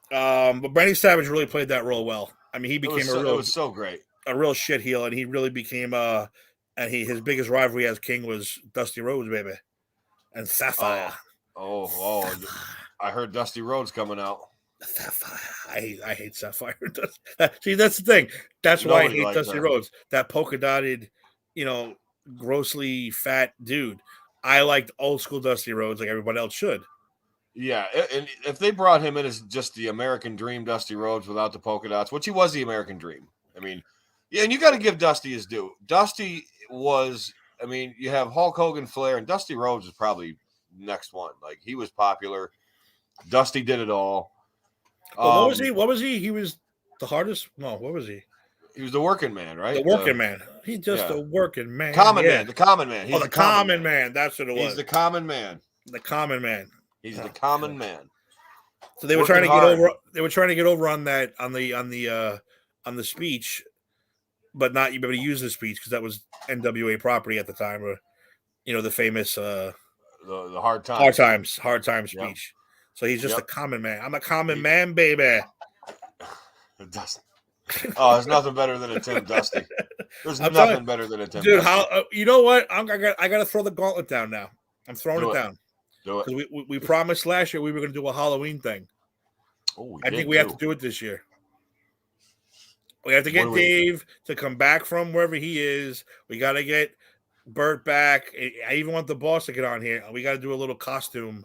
But Randy Savage really played that role well. I mean, he became it was so great. A real shit heel, and he really became and his biggest rivalry as king was Dusty Rhodes, baby. And Sapphire. Oh. I heard Dusty Rhodes coming out. Sapphire. I hate Sapphire. See, that's the thing. That's why I hate Dusty Rhodes. That polka dotted, grossly fat dude. I liked old school Dusty Rhodes like everybody else should. Yeah, and if they brought him in as just the American Dream Dusty Rhodes without the polka dots, which he was the American Dream. I mean, yeah, and you got to give Dusty his due. Dusty was, you have Hulk Hogan, Flair, and Dusty Rhodes is probably next one. Like, he was popular. Dusty did it all. What was he? What was he? He was the hardest? No, what was he? He was the working man, right? The working man. He's just a working man. The common man. The common man. That's what it was. He's the common man. The common man. He's the common man. So they were trying to get over. They were trying to get over on that on the speech, but not you be able to use the speech because that was NWA property at the time, or the famous the hard times speech. Yep. So he's just a common man. I'm a common man, baby. Dusty. Oh, there's nothing better than a Tim Dusty. There's nothing better than a Tim Dusty. Dude, you know what? I got to throw the gauntlet down now. I'm throwing it down. Do it. We promised last year we were going to do a Halloween thing. Oh, I think we have to do it this year. We have to get Dave to come back from wherever he is. We got to get Bert back. I even want the boss to get on here. We got to do a little costume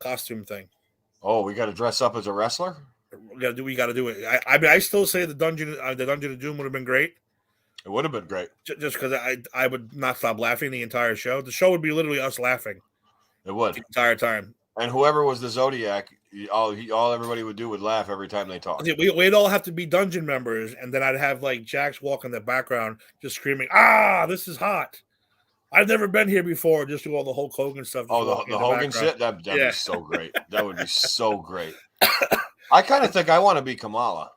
thing. Oh, we got to dress up as a wrestler? We got to do it. I still say the Dungeon of Doom would have been great. It would have been great. Just because I would not stop laughing the entire show. The show would be literally us laughing. It would. The entire time. And whoever was the Zodiac, all everybody would do would laugh every time they talked. We'd all have to be Dungeon members, and then I'd have like Jax walk in the background just screaming, this is hot. I've never been here before. Just do all the Hulk Hogan stuff. Oh, the Hogan shit? That'd be so great. That would be so great. I kind of think I want to be Kamala.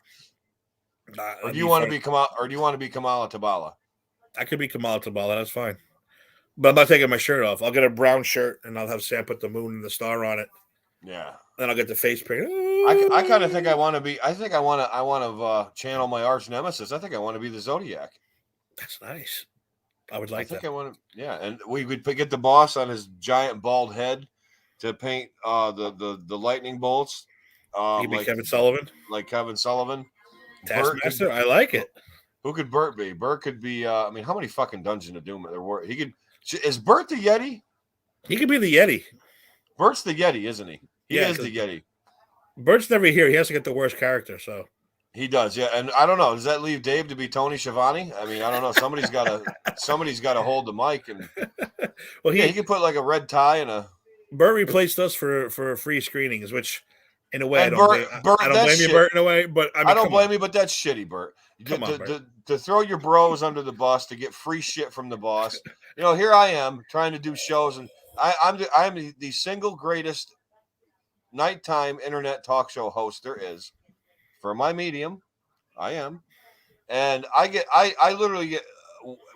Or do you want to be Kamala? Or do you want to be Kamala Tabala? I could be Kamala Tabala. That's fine. But I'm not taking my shirt off. I'll get a brown shirt and I'll have Sam put the moon and the star on it. Yeah. Then I'll get the face paint. I kind of think I want to be. I think I want to channel my arch nemesis. I think I want to be the Zodiac. That's nice. I would like that. I want to. Yeah, and we would get the boss on his giant bald head to paint the lightning bolts. He'd be Kevin Sullivan. Like Kevin Sullivan. Taskmaster. I like it. Who could Bert be? Bert could be. How many fucking Dungeon of Doom there were? He could. Is Bert the Yeti? He could be the Yeti. Bert's the Yeti, isn't he? He is the Yeti. Bert's never here. He has to get the worst character, so. He does, yeah. And I don't know. Does that leave Dave to be Tony Schiavone? I mean, I don't know. Somebody's got to hold the mic, and he could put like a red tie and a. Bert replaced us for free screenings, which, in a way, I don't blame you, Bert, in a way. But I don't blame you, but that's shitty, Bert. To throw your bros under the bus to get free shit from the boss. Here I am trying to do shows, and I'm the single greatest nighttime internet talk show host there is. For my medium, I am, and I literally get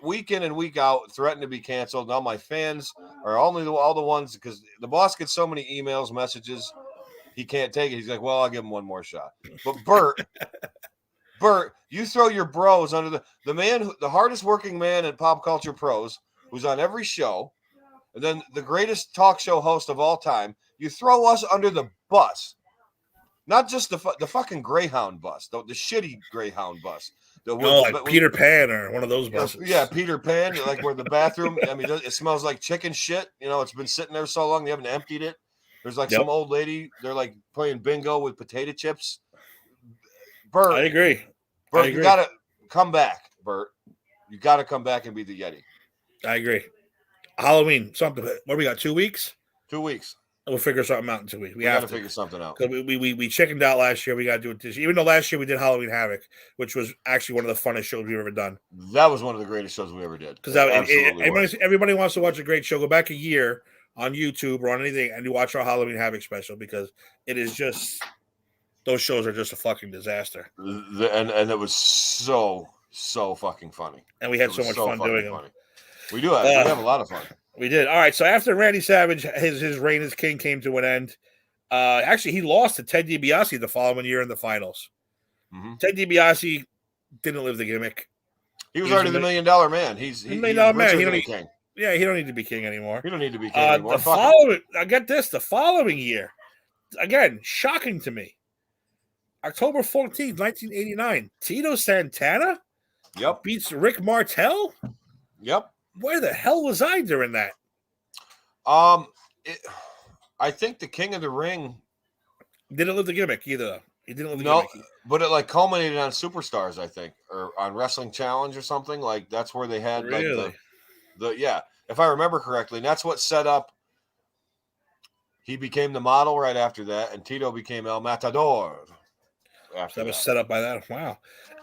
week in and week out threatened to be canceled. Now my fans are only all the ones because the boss gets so many emails, messages, he can't take it. He's like, well, I'll give him one more shot. But Bert, you throw your bros under the man, the hardest working man in pop culture pros, who's on every show, and then the greatest talk show host of all time. You throw us under the bus. Not just the fucking Greyhound bus, the shitty Greyhound bus. Peter Pan or one of those buses. Yeah, Peter Pan, like where the bathroom, it smells like chicken shit. It's been sitting there so long, they haven't emptied it. There's like some old lady, they're like playing bingo with potato chips. Bert. I agree. Bert, you got to come back, Bert. You got to come back and be the Yeti. I agree. Halloween, something. What do we got, 2 weeks? 2 weeks. We'll figure something out in 2 weeks. We have to figure something out. Because we chickened out last year. We got to do it this year. Even though last year we did Halloween Havoc, which was actually one of the funnest shows we've ever done. That was one of the greatest shows we ever did. Because everybody wants to watch a great show. Go back a year on YouTube or on anything and you watch our Halloween Havoc special because it is just those shows are just a fucking disaster. And it was so fucking funny. And we had so much fun doing them. We do have we have a lot of fun. We did. All right. So after Randy Savage, his reign as king came to an end. Actually, he lost to Ted DiBiase the following year in the finals. Mm-hmm. Ted DiBiase didn't live the gimmick. He was already the $1 million man. He's $1 million man. He don't need to be king anymore. He don't need to be king anymore. I get this. The following year, again, shocking to me. October 14th, 1989. Tito Santana. Yep. Beats Rick Martel. Yep. Where the hell was I during that? I think the King of the Ring didn't live the gimmick either. He didn't live the gimmick. But it culminated on Superstars, I think, or on Wrestling Challenge or something. Like that's where they had really? if I remember correctly, and that's what set up. He became the model right after that, and Tito became El Matador. That was set up by that. Wow.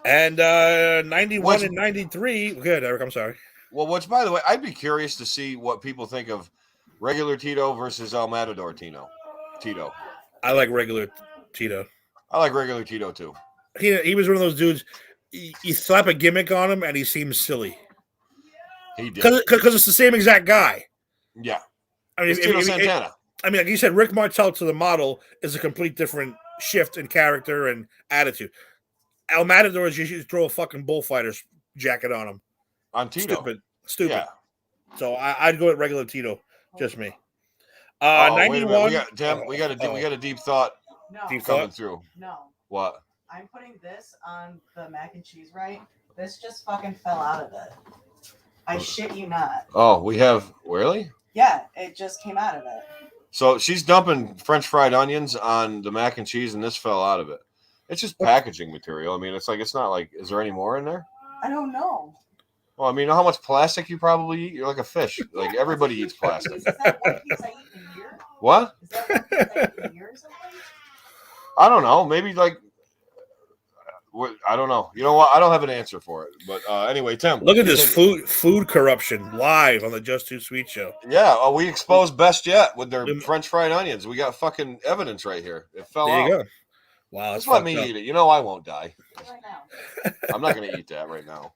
And 91 and 93. Good, Eric. I'm sorry. Well, by the way, I'd be curious to see what people think of regular Tito versus El Matador Tito. Tito. I like regular Tito. I like regular Tito too. He was one of those dudes. You slap a gimmick on him and he seems silly. He did because it's the same exact guy. Yeah, I mean, it's Tito Santana. Like you said, Rick Martel to the model is a complete different shift in character and attitude. El Matador is you should throw a fucking bullfighter's jacket on him. On Tito. Stupid. Yeah. So I'd go with regular Tito. Just me. 91. Wait a minute. We got a deep thought coming through. No. What? I'm putting this on the mac and cheese, right? This just fucking fell out of it. I shit you not. Oh, we have really? Yeah, it just came out of it. So she's dumping French fried onions on the mac and cheese, and this fell out of it. It's just packaging material. I mean, it's not like. Is there any more in there? I don't know. Well, I mean, you know how much plastic you probably eat? You're like a fish. Like everybody eats plastic. Is that one piece I eat a year? What? Is that one piece I eat a year or something? I don't know. Maybe like. I don't know. You know what? I don't have an answer for it. But anyway, Tim. Look at this food corruption live on the Just Too Sweet show. Yeah, we exposed Best Yet with their French fried onions. We got fucking evidence right here. It fell out. There you go. Wow, just let me eat it. You know I won't die. Right now. I'm not going to eat that right now.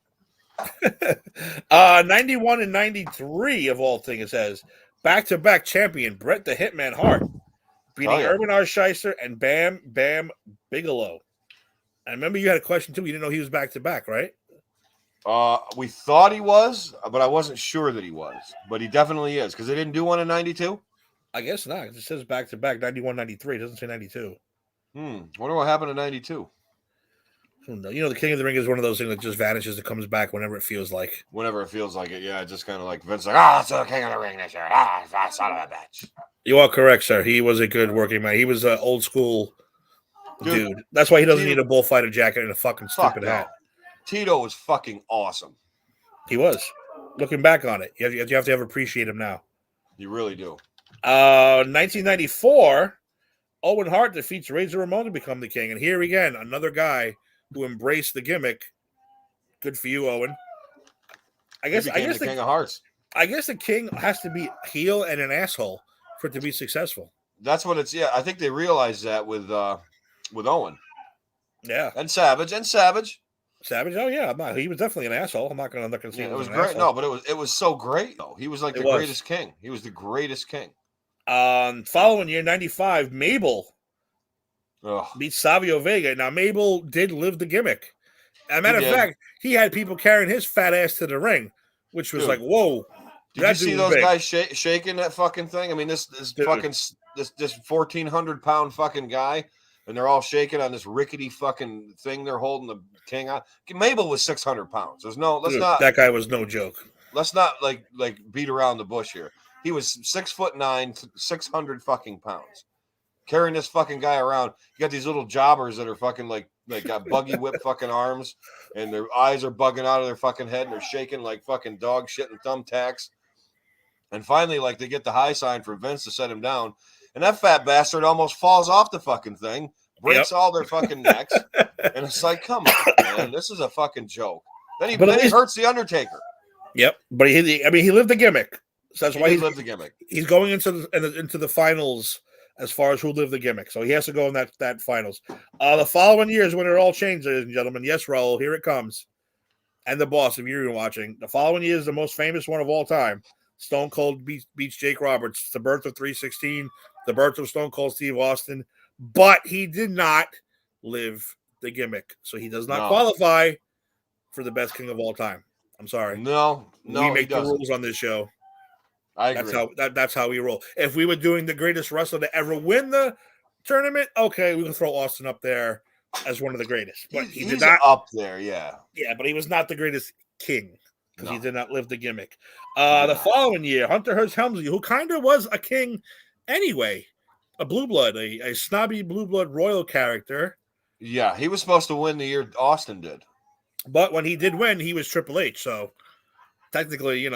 91 and 93 of all things, it says back-to-back champion Bret the Hitman Hart beating Urban Arsheister and Bam Bam Bigelow. I remember you had a question too. You didn't know he was back-to-back, right? We thought he was, but I wasn't sure that he was. But he definitely is because they didn't do one in 92. I guess not. It says back-to-back 91, 93. It doesn't say 92. Wonder what happened in 92. You know, the King of the Ring is one of those things that just vanishes and comes back whenever it feels like. Whenever it feels like it, yeah. Just kind of like Vince, like, it's the King of the Ring this year. Son of a bitch. You are correct, sir. He was a good working man. He was an old school dude. That's why he doesn't need a bullfighter jacket and a fucking stupid hat. Tito was fucking awesome. He was. Looking back on it, you have to appreciate him now. You really do. 1994, Owen Hart defeats Razor Ramon to become the king. And here again, another guy who embraced the gimmick. Good for you, Owen. I guess the King of Hearts. I guess the king has to be heel and an asshole for it to be successful. That's what it's. Yeah, I think they realized that with Owen. Yeah, and Savage. Savage. Oh yeah, he was definitely an asshole. I'm not going to say it was great. Asshole. No, but it was so great though. He was like the greatest king. He was the greatest king. Following year 95, Mabel beats Savio Vega. Now Mabel did live the gimmick. As a matter of fact, he had people carrying his fat ass to the ring, which was like, whoa. Did you see those guys shaking that fucking thing? I mean, this 1,400-pound fucking guy, and they're all shaking on this rickety fucking thing they're holding the king on. Mabel was 600 pounds. That guy was no joke. Let's not like beat around the bush here. He was 6'9", 600 fucking pounds, carrying this fucking guy around. You got these little jobbers that are fucking like got buggy whip fucking arms, and their eyes are bugging out of their fucking head, and they're shaking like fucking dog shit and thumbtacks. And finally, like, they get the high sign for Vince to set him down, and that fat bastard almost falls off the fucking thing, breaks all their fucking necks, and it's like, come on, man, this is a fucking joke. Then he hurts the Undertaker. Yep, but he lived the gimmick. So that's why he lived the gimmick. He's going into the finals as far as who lived the gimmick. So he has to go in that finals. The following year is when it all changed, ladies and gentlemen. Yes, Raul, here it comes. And the boss, if you're watching. The following year is the most famous one of all time. Stone Cold beats Jake Roberts. It's the birth of 316, the birth of Stone Cold Steve Austin. But he did not live the gimmick. So he does not qualify for the best king of all time. I'm sorry. No, we make the rules on this show. I agree. That's how we roll. If we were doing the greatest wrestler to ever win the tournament, okay, we can throw Austin up there as one of the greatest. But he did not up there, yeah. Yeah, but he was not the greatest king because he did not live the gimmick. The following year, Hunter Hearst Helmsley, who kind of was a king anyway, a blue blood, a snobby blue blood royal character. Yeah, he was supposed to win the year Austin did. But when he did win, he was Triple H. So technically,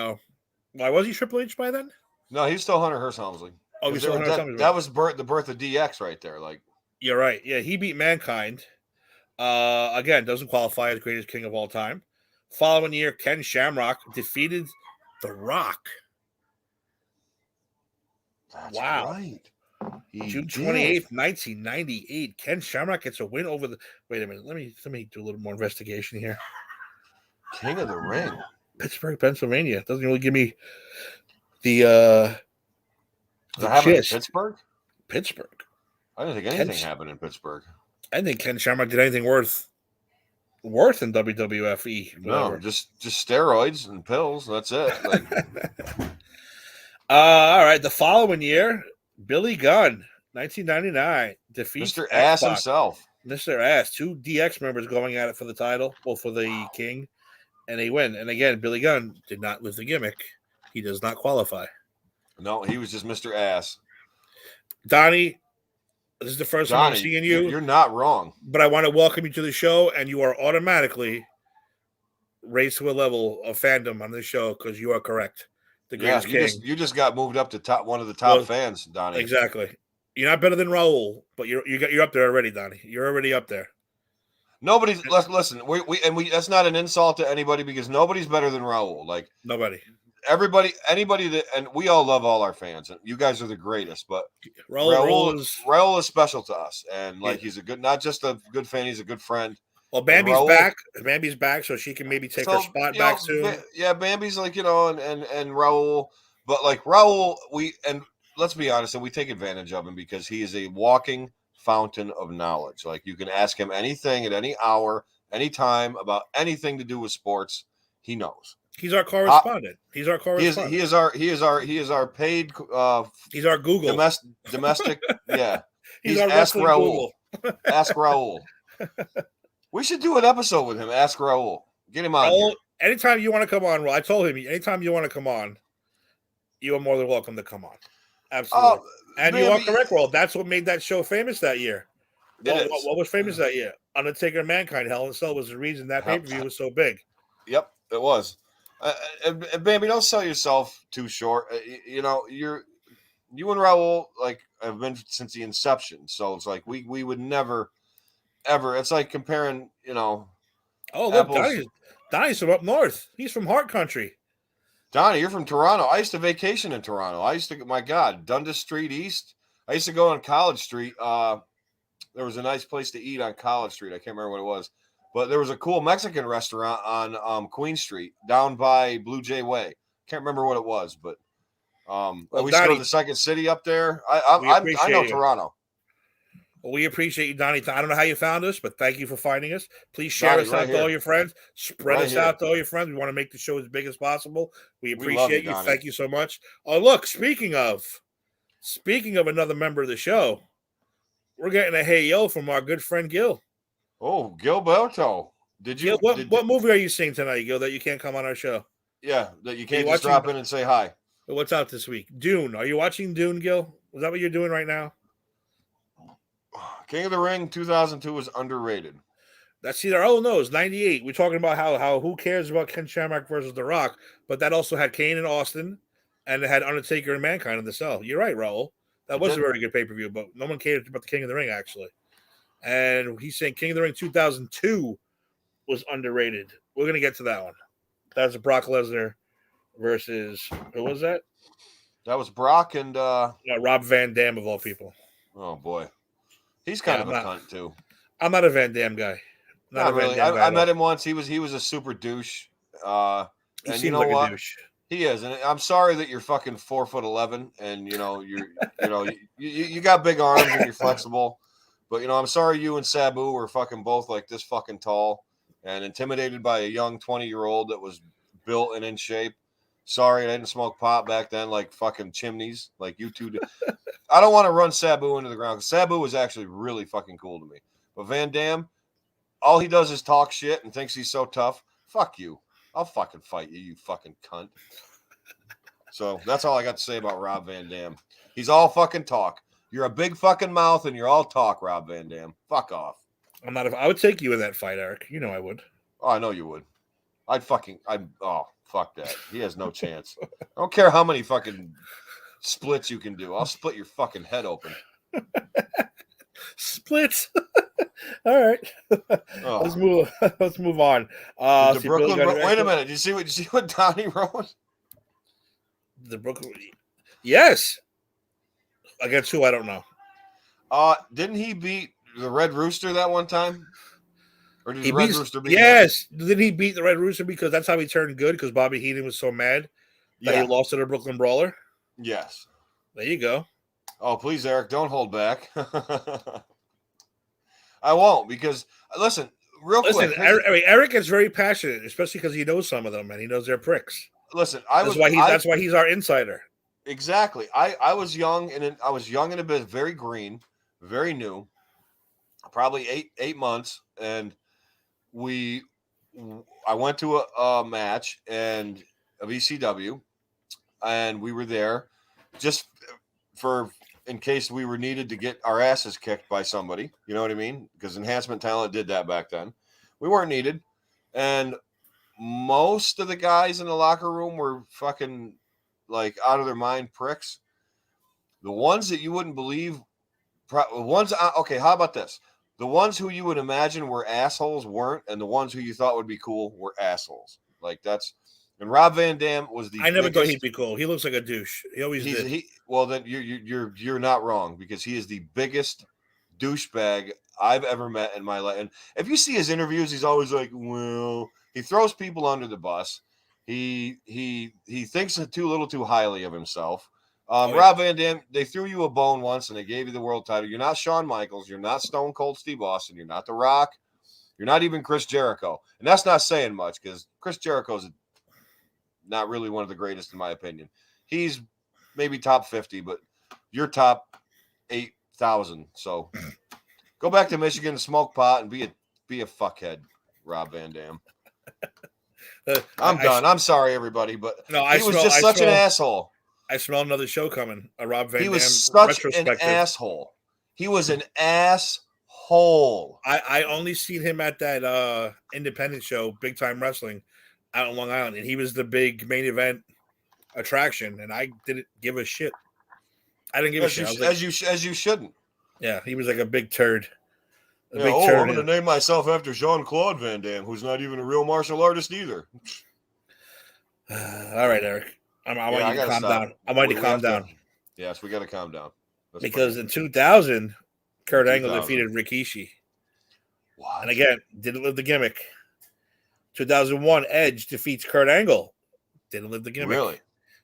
why was he Triple H by then? No, he's still Hunter Hearst Helmsley. Oh, he's still Hunter Hearst Helmsley. That was the birth of DX right there. Like, you're right. Yeah, he beat Mankind. Again, doesn't qualify as greatest king of all time. Following year, Ken Shamrock defeated The Rock. That's right. June 28th, 1998. Ken Shamrock gets a win over the. Wait a minute. Let me do a little more investigation here. King of the Ring. Pittsburgh, Pennsylvania. Doesn't really give me the happened in gist. Pittsburgh? Pittsburgh. I didn't think anything happened in Pittsburgh. I think Ken Shamrock did anything worth in WWFE. No, just steroids and pills. That's it. Like, all right. The following year, Billy Gunn, 1999, defeats Mr. X-Pac. Ass himself. Mr. Ass. 2 DX members going at it for the title, well, for the King, and they win. And again, Billy Gunn did not live the gimmick. He does not qualify. No, he was just Mr. Ass. Donnie, this is the first time I'm seeing you. You're not wrong. But I want to welcome you to the show, and you are automatically raised to a level of fandom on this show because you are correct. The greatest King. You just got moved up to one of the top fans, Donnie. Exactly. You're not better than Raul, but you're up there already, Donnie. You're already up there. Nobody's listen. We that's not an insult to anybody because nobody's better than Raul. Like nobody. Anybody that, and we all love all our fans, and you guys are the greatest. But Raul is special to us, and like he's a good, not just a good fan, he's a good friend. Well, Bambi's back. Bambi's back, so she can maybe take her spot back soon. Yeah, Bambi's like, and Raul, but like Raul, let's be honest, and we take advantage of him because he is a walking fountain of knowledge. Like you can ask him anything at any hour, any time about anything to do with sports. He knows. He's our correspondent. He's our correspondent. He is our paid. He's our Google domestic. Yeah. He's our Ask Raul. Google. Ask Raul. We should do an episode with him. Ask Raul. Get him on. Raul, anytime you want to come on, Raul, I told him anytime you want to come on, you are more than welcome to come on. Absolutely. And you are correct, Raul. That's what made that show famous that year. What was famous that year? Undertaker and Mankind. Hell in a Cell was the reason that pay-per-view was so big. Yep, it was. And Bambi, don't sell yourself too short. You and Raul like have been since the inception, so it's like we would never, ever. It's like comparing, Oh, look, Donnie's from up north. He's from Heart Country. Donnie, you're from Toronto. I used to vacation in Toronto. My God, Dundas Street East. I used to go on College Street. There was a nice place to eat on College Street. I can't remember what it was. But there was a cool Mexican restaurant on Queen Street down by Blue Jay Way. Can't remember what it was, but we used to go to the Second City up there. I know Toronto. Well, we appreciate you, Donnie. I don't know how you found us, but thank you for finding us. Please share us out to all your friends. Spread us out to all your friends. We want to make the show as big as possible. We appreciate you. Thank you so much. Oh, look, speaking of another member of the show, we're getting a hey yo from our good friend Gil. Oh, Gilberto. Gil, what movie are you seeing tonight, Gil, that you can't come on our show? Yeah, that you can't just drop in and say hi. What's out this week? Dune. Are you watching Dune, Gil? Is that what you're doing right now? King of the Ring 2002 was underrated. That's either no, it's 98. We're talking about how who cares about Ken Shamrock versus The Rock, but that also had Kane and Austin, and it had Undertaker and Mankind in the cell. You're right, Raul. That was a very good pay-per-view, but no one cared about the King of the Ring, actually. And he's saying King of the Ring 2002 was underrated. We're going to get to that one. That was Brock Lesnar versus, who was that? That was Brock and... Rob Van Dam, of all people. Oh, boy. He's kind of a cunt, too. I'm not a Van Dam guy. Not really. I met him once. He was a super douche. And you know what? He is, and I'm sorry that you're fucking 4'11", and you got big arms and you're flexible, but I'm sorry you and Sabu were fucking both like this fucking tall and intimidated by a young 20-year-old that was built and in shape. Sorry, I didn't smoke pot back then like fucking chimneys like you two did. I don't want to run Sabu into the ground because Sabu was actually really fucking cool to me, but Van Dam, all he does is talk shit and thinks he's so tough. Fuck you. I'll fucking fight you, you fucking cunt. So that's all I got to say about Rob Van Dam. He's all fucking talk. You're a big fucking mouth and you're all talk, Rob Van Dam. Fuck off. I would take you in that fight, Eric. You know I would. Oh, I know you would. Fuck that. He has no chance. I don't care how many fucking splits you can do. I'll split your fucking head open. Splits. All right. Oh. Let's move on. Wait a minute. Did you see what Donnie wrote? The Brooklyn. Yes. Against who? I don't know. Didn't he beat the Red Rooster that one time? Or did He the Red beats, Rooster beat him? yes. Did he beat the Red Rooster because that's how he turned good? Because Bobby Heenan was so mad that he Yeah. lost to the Brooklyn Brawler. Yes. There you go. Oh, please, Eric, don't hold back. I won't because listen, real Listen, quick. Eric is very passionate, especially because he knows some of them and he knows they're pricks. Listen, That's why he's our insider. Exactly. I was young and I was young and a bit very green, very new, probably 8 months, and I went to a match and a VCW, and we were there just for in case we were needed to get our asses kicked by somebody. You know what I mean? Because Enhancement Talent did that back then. We weren't needed, and most of the guys in the locker room were fucking like out of their mind pricks. The ones that you wouldn't believe, okay, how about this? The ones who you would imagine were assholes weren't, and the ones who you thought would be cool were assholes. Like and Rob Van Dam was I never thought he'd be cool. He looks like a douche. He always did. Well, then you're not wrong because he is the biggest douchebag I've ever met in my life. And if you see his interviews, he's always like, well, he throws people under the bus. He thinks too little too highly of himself. Rob Van Dam, they threw you a bone once and they gave you the world title. You're not Shawn Michaels. You're not Stone Cold Steve Austin. You're not The Rock. You're not even Chris Jericho. And that's not saying much because Chris Jericho's not really one of the greatest in my opinion. He's maybe top 50, but you're top 8,000. So go back to Michigan, smoke pot, and be a fuckhead, Rob Van Dam. I'm done. I'm sorry, everybody, but he was just such an asshole. I smell another show coming. A Rob Van Dam. He was such an asshole. He was an asshole. I only seen him at that independent show, Big Time Wrestling, out in Long Island, and he was the big main event attraction, and I didn't give a shit. I didn't give a shit. As you shouldn't. Yeah, he was like a big turd. I'm going to name myself after Jean-Claude Van Damme, who's not even a real martial artist either. All right, Eric. I want you to calm down. I want you to calm down. Yes, we got to calm down. Because in 2000, Kurt Angle defeated Rikishi. What? And again, didn't live the gimmick. 2001, Edge defeats Kurt Angle. Didn't live the gimmick. Really?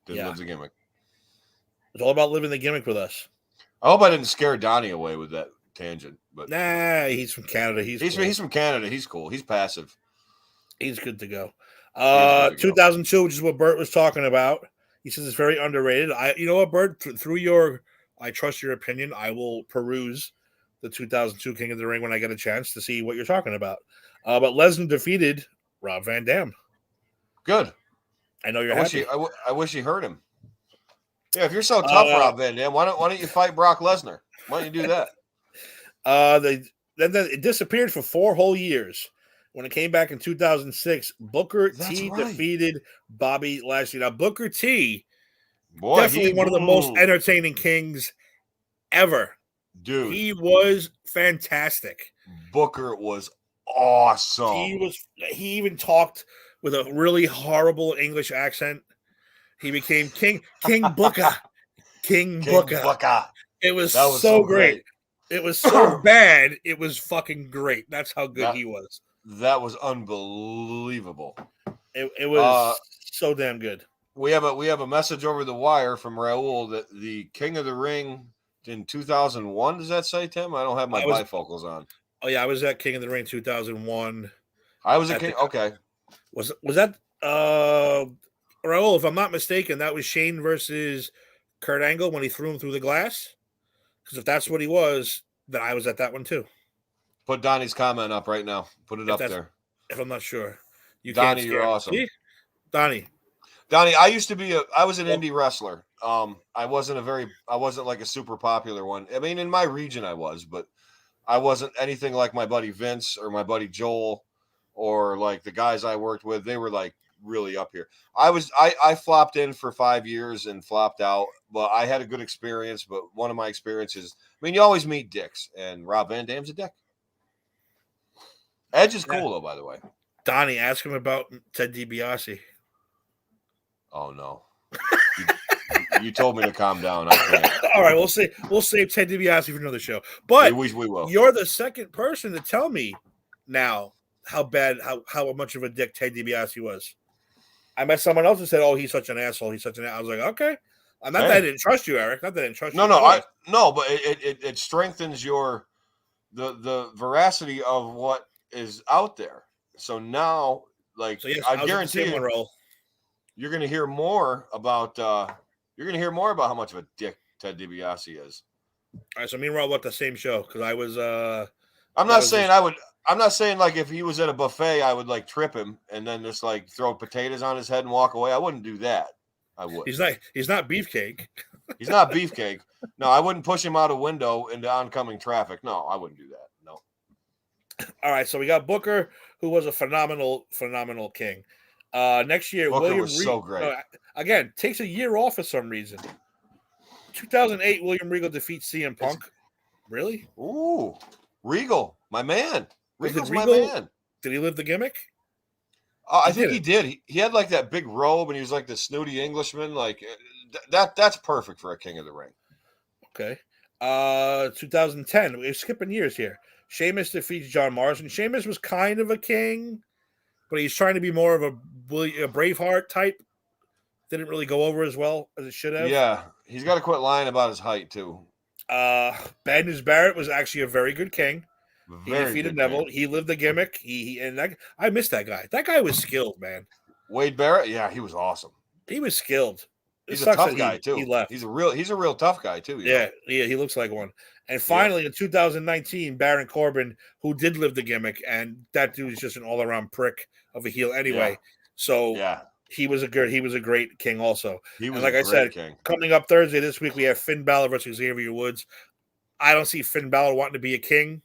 Didn't live the gimmick. It's all about living the gimmick with us. I hope I didn't scare Donnie away with that tangent. But nah, he's from Canada. He's from Canada. He's cool. He's passive. He's good to go. 2002, which is what Bert was talking about. He says it's very underrated. You know what, Bert? Through your, I trust your opinion. I will peruse the 2002 King of the Ring when I get a chance to see what you're talking about. But Lesnar defeated Rob Van Dam. Good. I know you're happy. I wish he heard him. Yeah, if you're so tough, Rob Van Dam, why don't you fight Brock Lesnar? Why don't you do that? Then it disappeared for 4 whole years. When it came back in 2006, Booker T defeated Bobby Lashley. Now, Booker T, definitely one of the most entertaining kings ever. Dude. He was fantastic. Booker was awesome. He even talked with a really horrible English accent. He became King Booker. King Booker. It was so great. It was so bad. It was fucking great. That's how good he was. That was unbelievable. It was so damn good. We have a message over the wire from Raul that the King of the Ring in 2001. Does that say, Tim? I don't have my bifocals on. Oh yeah, I was at King of the Ring 2001. I was at King. Okay. Was that Raul? If I'm not mistaken, that was Shane versus Kurt Angle when he threw him through the glass. Because if that's what he was, then I was at that one too. Put Donnie's comment up right now. Put it up there. If I'm not sure, Donnie, you're awesome. See? Donnie, I used to be I was an indie wrestler. I wasn't like a super popular one. I mean, in my region I was, but I wasn't anything like my buddy Vince or my buddy Joel or like the guys I worked with. They were like really up here. I flopped in for 5 years and flopped out, but I had a good experience. But one of my experiences, I mean, you always meet dicks, and Rob Van Dam's a dick. Edge is cool though, by the way. Donnie, ask him about Ted DiBiase. Oh no. You told me to calm down. I can't. All right, we'll save Ted DiBiase for another show. But we will. You're the second person to tell me now how much of a dick Ted DiBiase was. I met someone else who said, "Oh, he's such an asshole. He's such an." I was like, "Okay." Not that I didn't trust you, Eric. Not that I didn't trust you. No, but it strengthens the veracity of what is out there. So now, like, yes, I guarantee you, you're going to hear more about how much of a dick Ted DiBiase is. All right, so me and Raul watched the same show because I was. I'm not saying like if he was at a buffet, I would like trip him and then just like throw potatoes on his head and walk away. I wouldn't do that. I would. He's not beefcake. He's not beefcake. No, I wouldn't push him out a window into oncoming traffic. No, I wouldn't do that. No. All right, so we got Booker, who was a phenomenal king. Next year, Booker was so great. Again, takes a year off for some reason. 2008, William Regal defeats CM Punk. Really? Ooh, Regal, my man. Regal's my man. Did he live the gimmick? I think he did. He had like that big robe, and he was like the snooty Englishman. Like that's perfect for a King of the Ring. Okay. 2010. We're skipping years here. Sheamus defeats John Morrison. Sheamus was kind of a king, but he's trying to be more of a Braveheart type. Didn't really go over as well as it should have. Yeah, he's got to quit lying about his height too. Bad News Barrett was actually a very good king. He defeated Neville. He lived the gimmick. I miss that guy. That guy was skilled, man. Wade Barrett, yeah, he was awesome. He was skilled. He's a tough guy too. He left. He's a real tough guy too. Yeah, he looks like one. And finally, in 2019, Baron Corbin, who did live the gimmick, and that dude is just an all-around prick of a heel anyway. Yeah. So he was a great king also. He was, like I said, king. Coming up Thursday this week, we have Finn Balor versus Xavier Woods. I don't see Finn Balor wanting to be a king.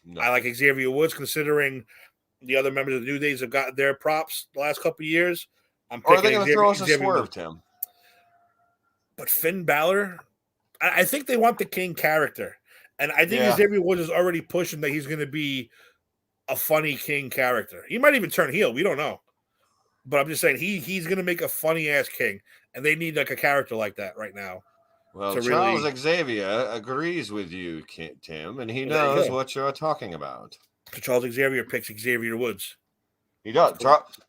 No. I like Xavier Woods, considering the other members of the New Days have gotten their props the last couple of years. Or are they going to throw us a swerve, Tim? But Finn Balor, I think they want the king character. And I think Xavier Woods is already pushing that he's going to be a funny king character. He might even turn heel. We don't know. But I'm just saying he's going to make a funny-ass king. And they need like a character like that right now. Well, Charles Xavier agrees with you, Tim, and he knows what you're talking about. Charles Xavier picks Xavier Woods. He does.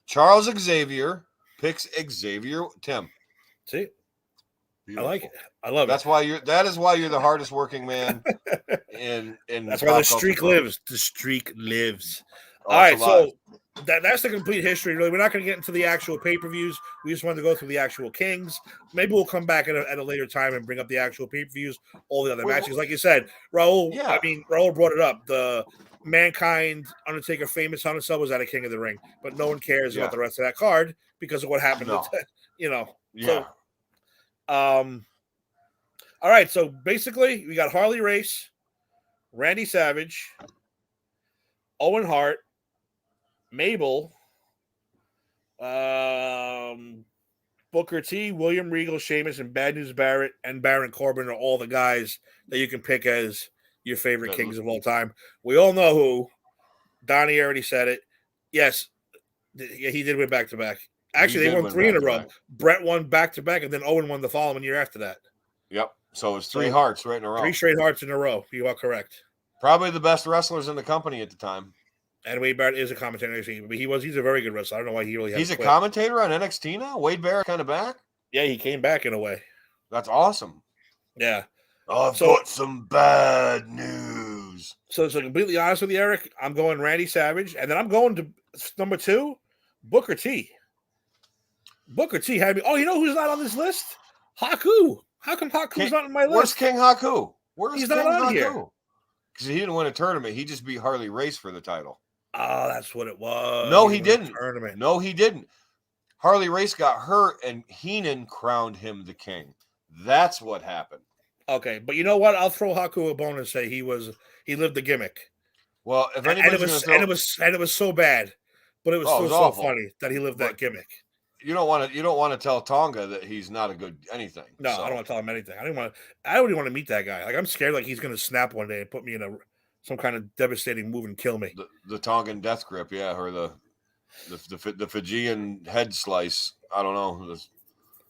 Charles Xavier picks Xavier. Tim. See? Beautiful. I like it. I love it. That is why you're the hardest working man in That's why the streak lives. The streak lives. All right, so that's the complete history. Really, we're not going to get into the actual pay-per-views. We just wanted to go through the actual kings. Maybe we'll come back at a later time and bring up the actual pay-per-views, all the other matches. Like you said, Raul. Yeah. I mean, Raul brought it up. The Mankind, Undertaker, Famous Hell in a Cell was at a King of the Ring, but no one cares about the rest of that card because of what happened. Yeah. So, all right. So basically, we got Harley Race, Randy Savage, Owen Hart, Mabel, Booker T, William Regal, Sheamus, and Bad News Barrett and Baron Corbin are all the guys that you can pick as your favorite kings of all time. We all know who. Donnie already said it. Yes, he did win back-to-back. Actually, they won 3 in a row. Brett won back-to-back, and then Owen won the following year after that. Yep. So it's 3 hearts right in a row. 3 straight hearts in a row. You are correct. Probably the best wrestlers in the company at the time. And Wade Barrett is a commentator, but he's a very good wrestler. I don't know why he really. He's a commentator on NXT now. Wade Barrett kind of back. Yeah, he came back in a way. That's awesome. Yeah, I've got some bad news. So completely honest with you, Eric, I'm going Randy Savage, and then I'm going to number 2, Booker T. Booker T had me. Oh, you know who's not on this list? Haku. How come Haku's not on my list? Where's King Haku? He's not on here. Because he didn't win a tournament. He just beat Harley Race for the title. Oh, that's what it was. No, he didn't. No, he didn't. Harley Race got hurt, and Heenan crowned him the king. That's what happened. Okay, but you know what? I'll throw Haku a bone and say he lived the gimmick. Well, if anybody's and it was so bad, but it was still so funny that he lived that gimmick. You don't want to tell Tonga that he's not a good anything. No, I don't want to tell him anything. I don't even want to meet that guy. Like, I'm scared like he's going to snap one day and put me in some kind of devastating move and kill me. The Tongan death grip, yeah, or the Fijian head slice. I don't know.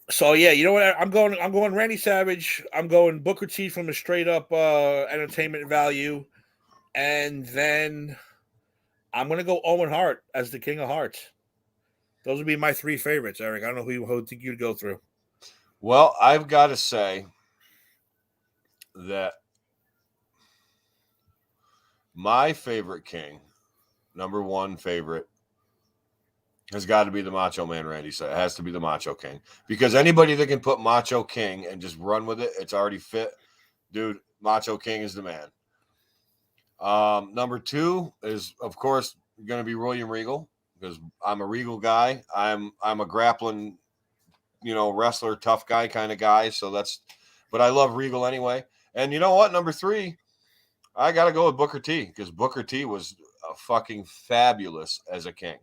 So yeah, you know what? I'm going Randy Savage. I'm going Booker T from a straight up entertainment value, and then I'm gonna go Owen Hart as the King of Hearts. Those would be my three favorites, Eric. I don't know who think you'd go through. Well, I've got to say that my favorite King, number one favorite, has got to be the Macho Man, Randy said. It has to be the Macho King. Because anybody that can put Macho King and just run with it, it's already fit. Dude, Macho King is the man. Number two is, of course, going to be William Regal, because I'm a Regal guy. I'm a grappling, wrestler, tough guy kind of guy. So but I love Regal anyway. And you know what? Number three, I got to go with Booker T, because Booker T was fucking fabulous as a king.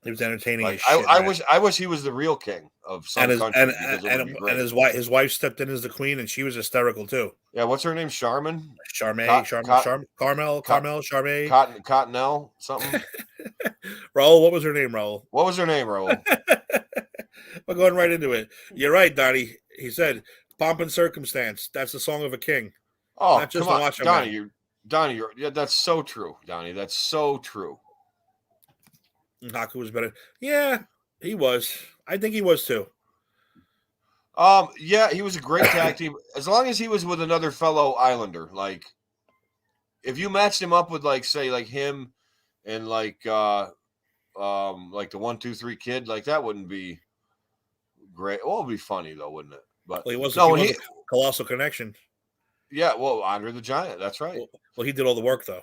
He was entertaining Like, as shit. I wish he was the real king of some countries, because it would be great. And his wife stepped in as the queen, and she was hysterical too. Yeah, what's her name? Carmel, Charmaine, Cottonelle, something. Raul, what was her name, Raul? What was her name, Raul? We're going right into it. You're right, Donnie. He said, "Pomp and Circumstance." That's the song of a king. Oh, not just come on, Macho Donnie. Yeah, that's so true, Donnie. That's so true. Haku was better. Yeah, he was. I think he was too. Yeah, he was a great tag team as long as he was with another fellow Islander. Like, if you matched him up with, like, say, like him and like the 1-2-3 Kid, like, that wouldn't be great. Well, it'd be funny though, wouldn't it? But well, he wasn't a Colossal Connection. Yeah, well, Andre the Giant. That's right. Well, he did all the work though.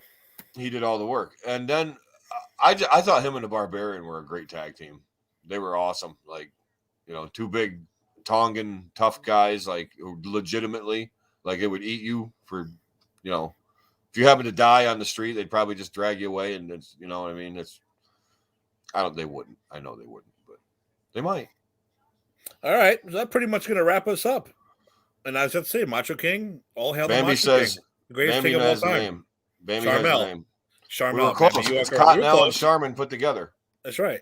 He did all the work, and then I thought him and the Barbarian were a great tag team. They were awesome. Like, two big Tongan tough guys, like, legitimately, like, it would eat you for, if you happen to die on the street, they'd probably just drag you away, and it's, you know what I mean? They wouldn't. I know they wouldn't, but they might. All right, that's pretty much going to wrap us up. And as I say, Macho King, all hail Bambi the Macho says, King, the greatest king of all time. Bambi has the name. Charmel. We were close. It's Cottonelle and Charmin put together. That's right.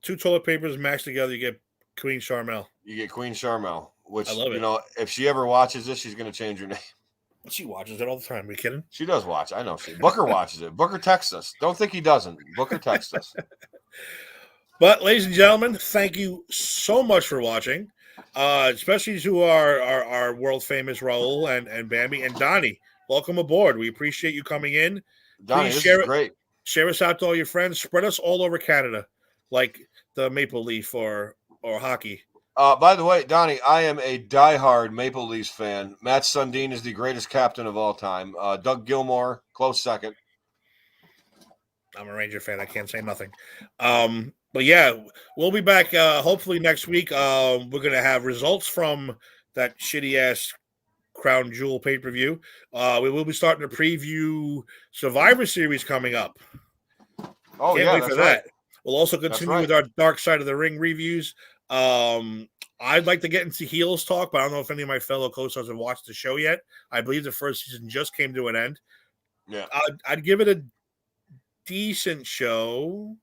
2 toilet papers mashed together, you get Queen Charmel. You get Queen Charmel, which, I love it. If she ever watches this, she's going to change her name. She watches it all the time. Are you kidding? She does watch. I know. Booker watches it. Booker texts us. Don't think he doesn't. Booker texts us. But, ladies and gentlemen, thank you so much for watching, especially to our world famous Raul and Bambi and Donnie. Welcome aboard. We appreciate you coming in. Donnie, this is great. Share us out to all your friends. Spread us all over Canada, like the Maple Leaf or hockey. By the way, Donnie, I am a diehard Maple Leafs fan. Matt Sundin is the greatest captain of all time. Doug Gilmour, close second. I'm a Ranger fan. I can't say nothing. But yeah, we'll be back hopefully next week. We're going to have results from that shitty-ass Crown Jewel pay-per-view. We will be starting to preview Survivor Series coming up. Oh, Can't wait for that. Right. We'll also continue with our Dark Side of the Ring reviews. I'd like to get into Heels talk, but I don't know if any of my fellow co-stars have watched the show yet. I believe the first season just came to an end. Yeah, I'd give it a decent show.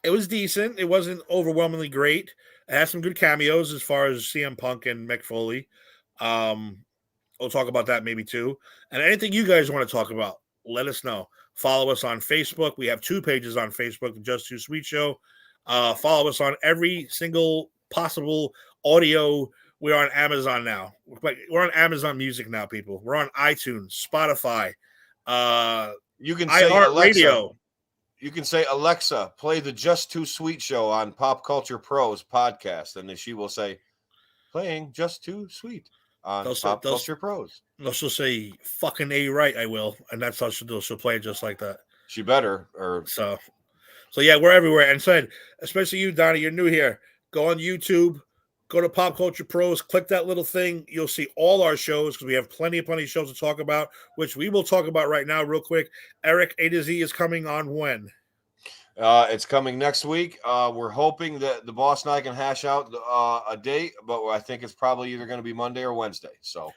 It was decent. It wasn't overwhelmingly great. It had some good cameos as far as CM Punk and Mick Foley. We'll talk about that maybe too. And anything you guys want to talk about, let us know. Follow us on Facebook. We have 2 pages on Facebook, the Just Too Sweet Show. Follow us on every single possible audio. We're on Amazon now. We're on Amazon Music now, people. We're on iTunes, Spotify, you can say iHeartRadio. You can say, Alexa, play the Just Too Sweet Show on Pop Culture Pros podcast. And then she will say, playing Just Too Sweet on Pop Culture Pros. No, she'll say, fucking A right, I will. And that's how she'll do. She'll play it just like that. She better. So yeah, we're everywhere. And said, especially you, Donnie, you're new here. Go on YouTube. Go to Pop Culture Pros. Click that little thing. You'll see all our shows because we have plenty of shows to talk about, which we will talk about right now real quick. Eric, A to Z is coming on when? It's coming next week. We're hoping that the boss and I can hash out a date, but I think it's probably either going to be Monday or Wednesday. So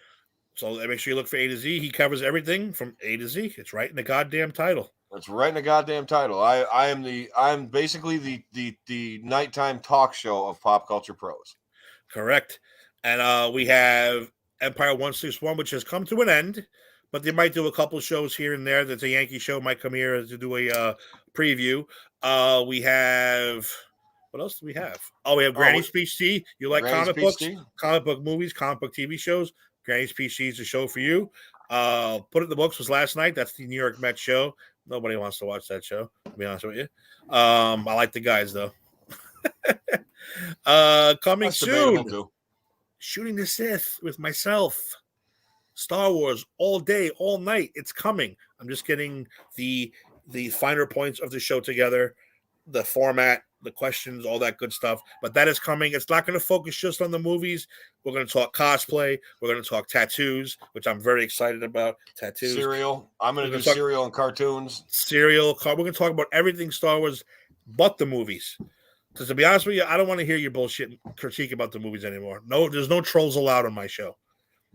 make sure you look for A to Z. He covers everything from A to Z. It's right in the goddamn title. It's right in the goddamn title. I'm basically the nighttime talk show of Pop Culture Pros. Correct. And we have Empire 161, which has come to an end, but they might do a couple shows here and there. That the Yankee show might come here to do a preview. We have what else do we have? Oh, we have Granny's PC. You like Granny's comic books, PC? comic book movies, comic book TV shows? Granny's PC is a show for you. Put It in the Books was last night. That's the New York Mets show. Nobody wants to watch that show, to be honest with you. I like the guys though. Coming That's debatable, soon. too. Shooting the Sith with myself. Star Wars all day, all night. It's coming. I'm just getting the finer points of the show together, the format, the questions, all that good stuff. But that is coming. It's not going to focus just on the movies. We're going to talk cosplay. We're going to talk tattoos, which I'm very excited about. Tattoos. Cereal. I'm going to do cereal and cartoons. Cereal. We're going to talk about everything Star Wars but the movies. Because to be honest with you, I don't want to hear your bullshit critique about the movies anymore. No, there's no trolls allowed on my show.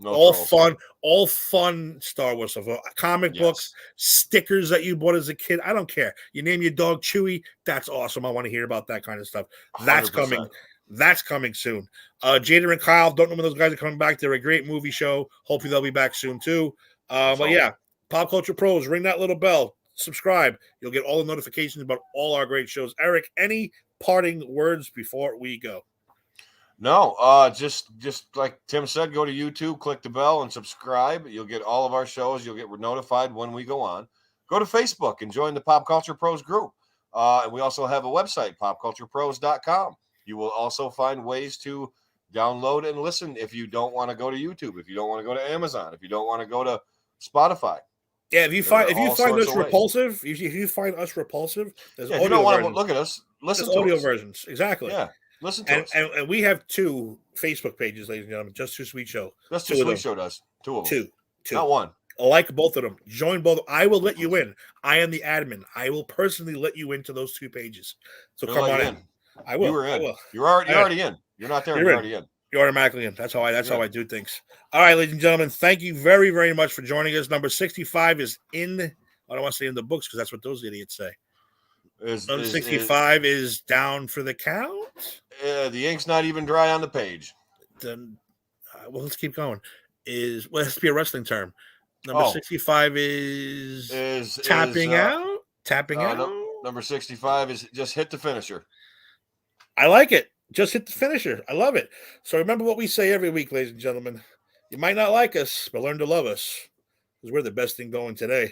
No all trolls. all fun Star Wars stuff. Comic books, stickers that you bought as a kid. I don't care. You name your dog Chewy. That's awesome. I want to hear about that kind of stuff. That's 100%. Coming. That's coming soon. Jada and Kyle, don't know when those guys are coming back. They're a great movie show. Hopefully they'll be back soon too. But yeah, Pop Culture Pros, ring that little bell. Subscribe. You'll get all the notifications about all our great shows. Eric, any parting words before we go? No, just like Tim said, go to YouTube, click the bell, and subscribe. You'll get all of our shows. You'll get notified when we go on. Go to Facebook and join the Pop Culture Pros group. And we also have a website, popculturepros.com. You will also find ways to download and listen if you don't want to go to YouTube, if you don't want to go to Amazon, if you don't want to go to Spotify. Yeah, if you find us repulsive, if you find us repulsive, there's if you don't want to look at us, listen to audio us. Versions. Exactly. Yeah. Listen to us. And we have 2 Facebook pages, ladies and gentlemen. Just Too Sweet Show. Just Too Sweet Show does. 2 of them. 2. Not 1. I like both of them. Join both. I will let you in. I am the admin. I will personally let you into those 2 pages. So come on in. I will. You were in. I will. You're already in. You're not there. You're already in. You're automatically in. That's how I do things. All right, ladies and gentlemen, thank you very, very much for joining us. Number 65 is in. I don't want to say in the books because that's what those idiots say. Number 65 is down for the count. The ink's not even dry on the page. Then, well, let's keep going. Let's be a wrestling term. Number 65 is tapping out. Tapping out. Number 65 is just hit the finisher. I like it. Just hit the finisher. I love it. So remember what we say every week, ladies and gentlemen. You might not like us, but learn to love us because we're the best thing going today.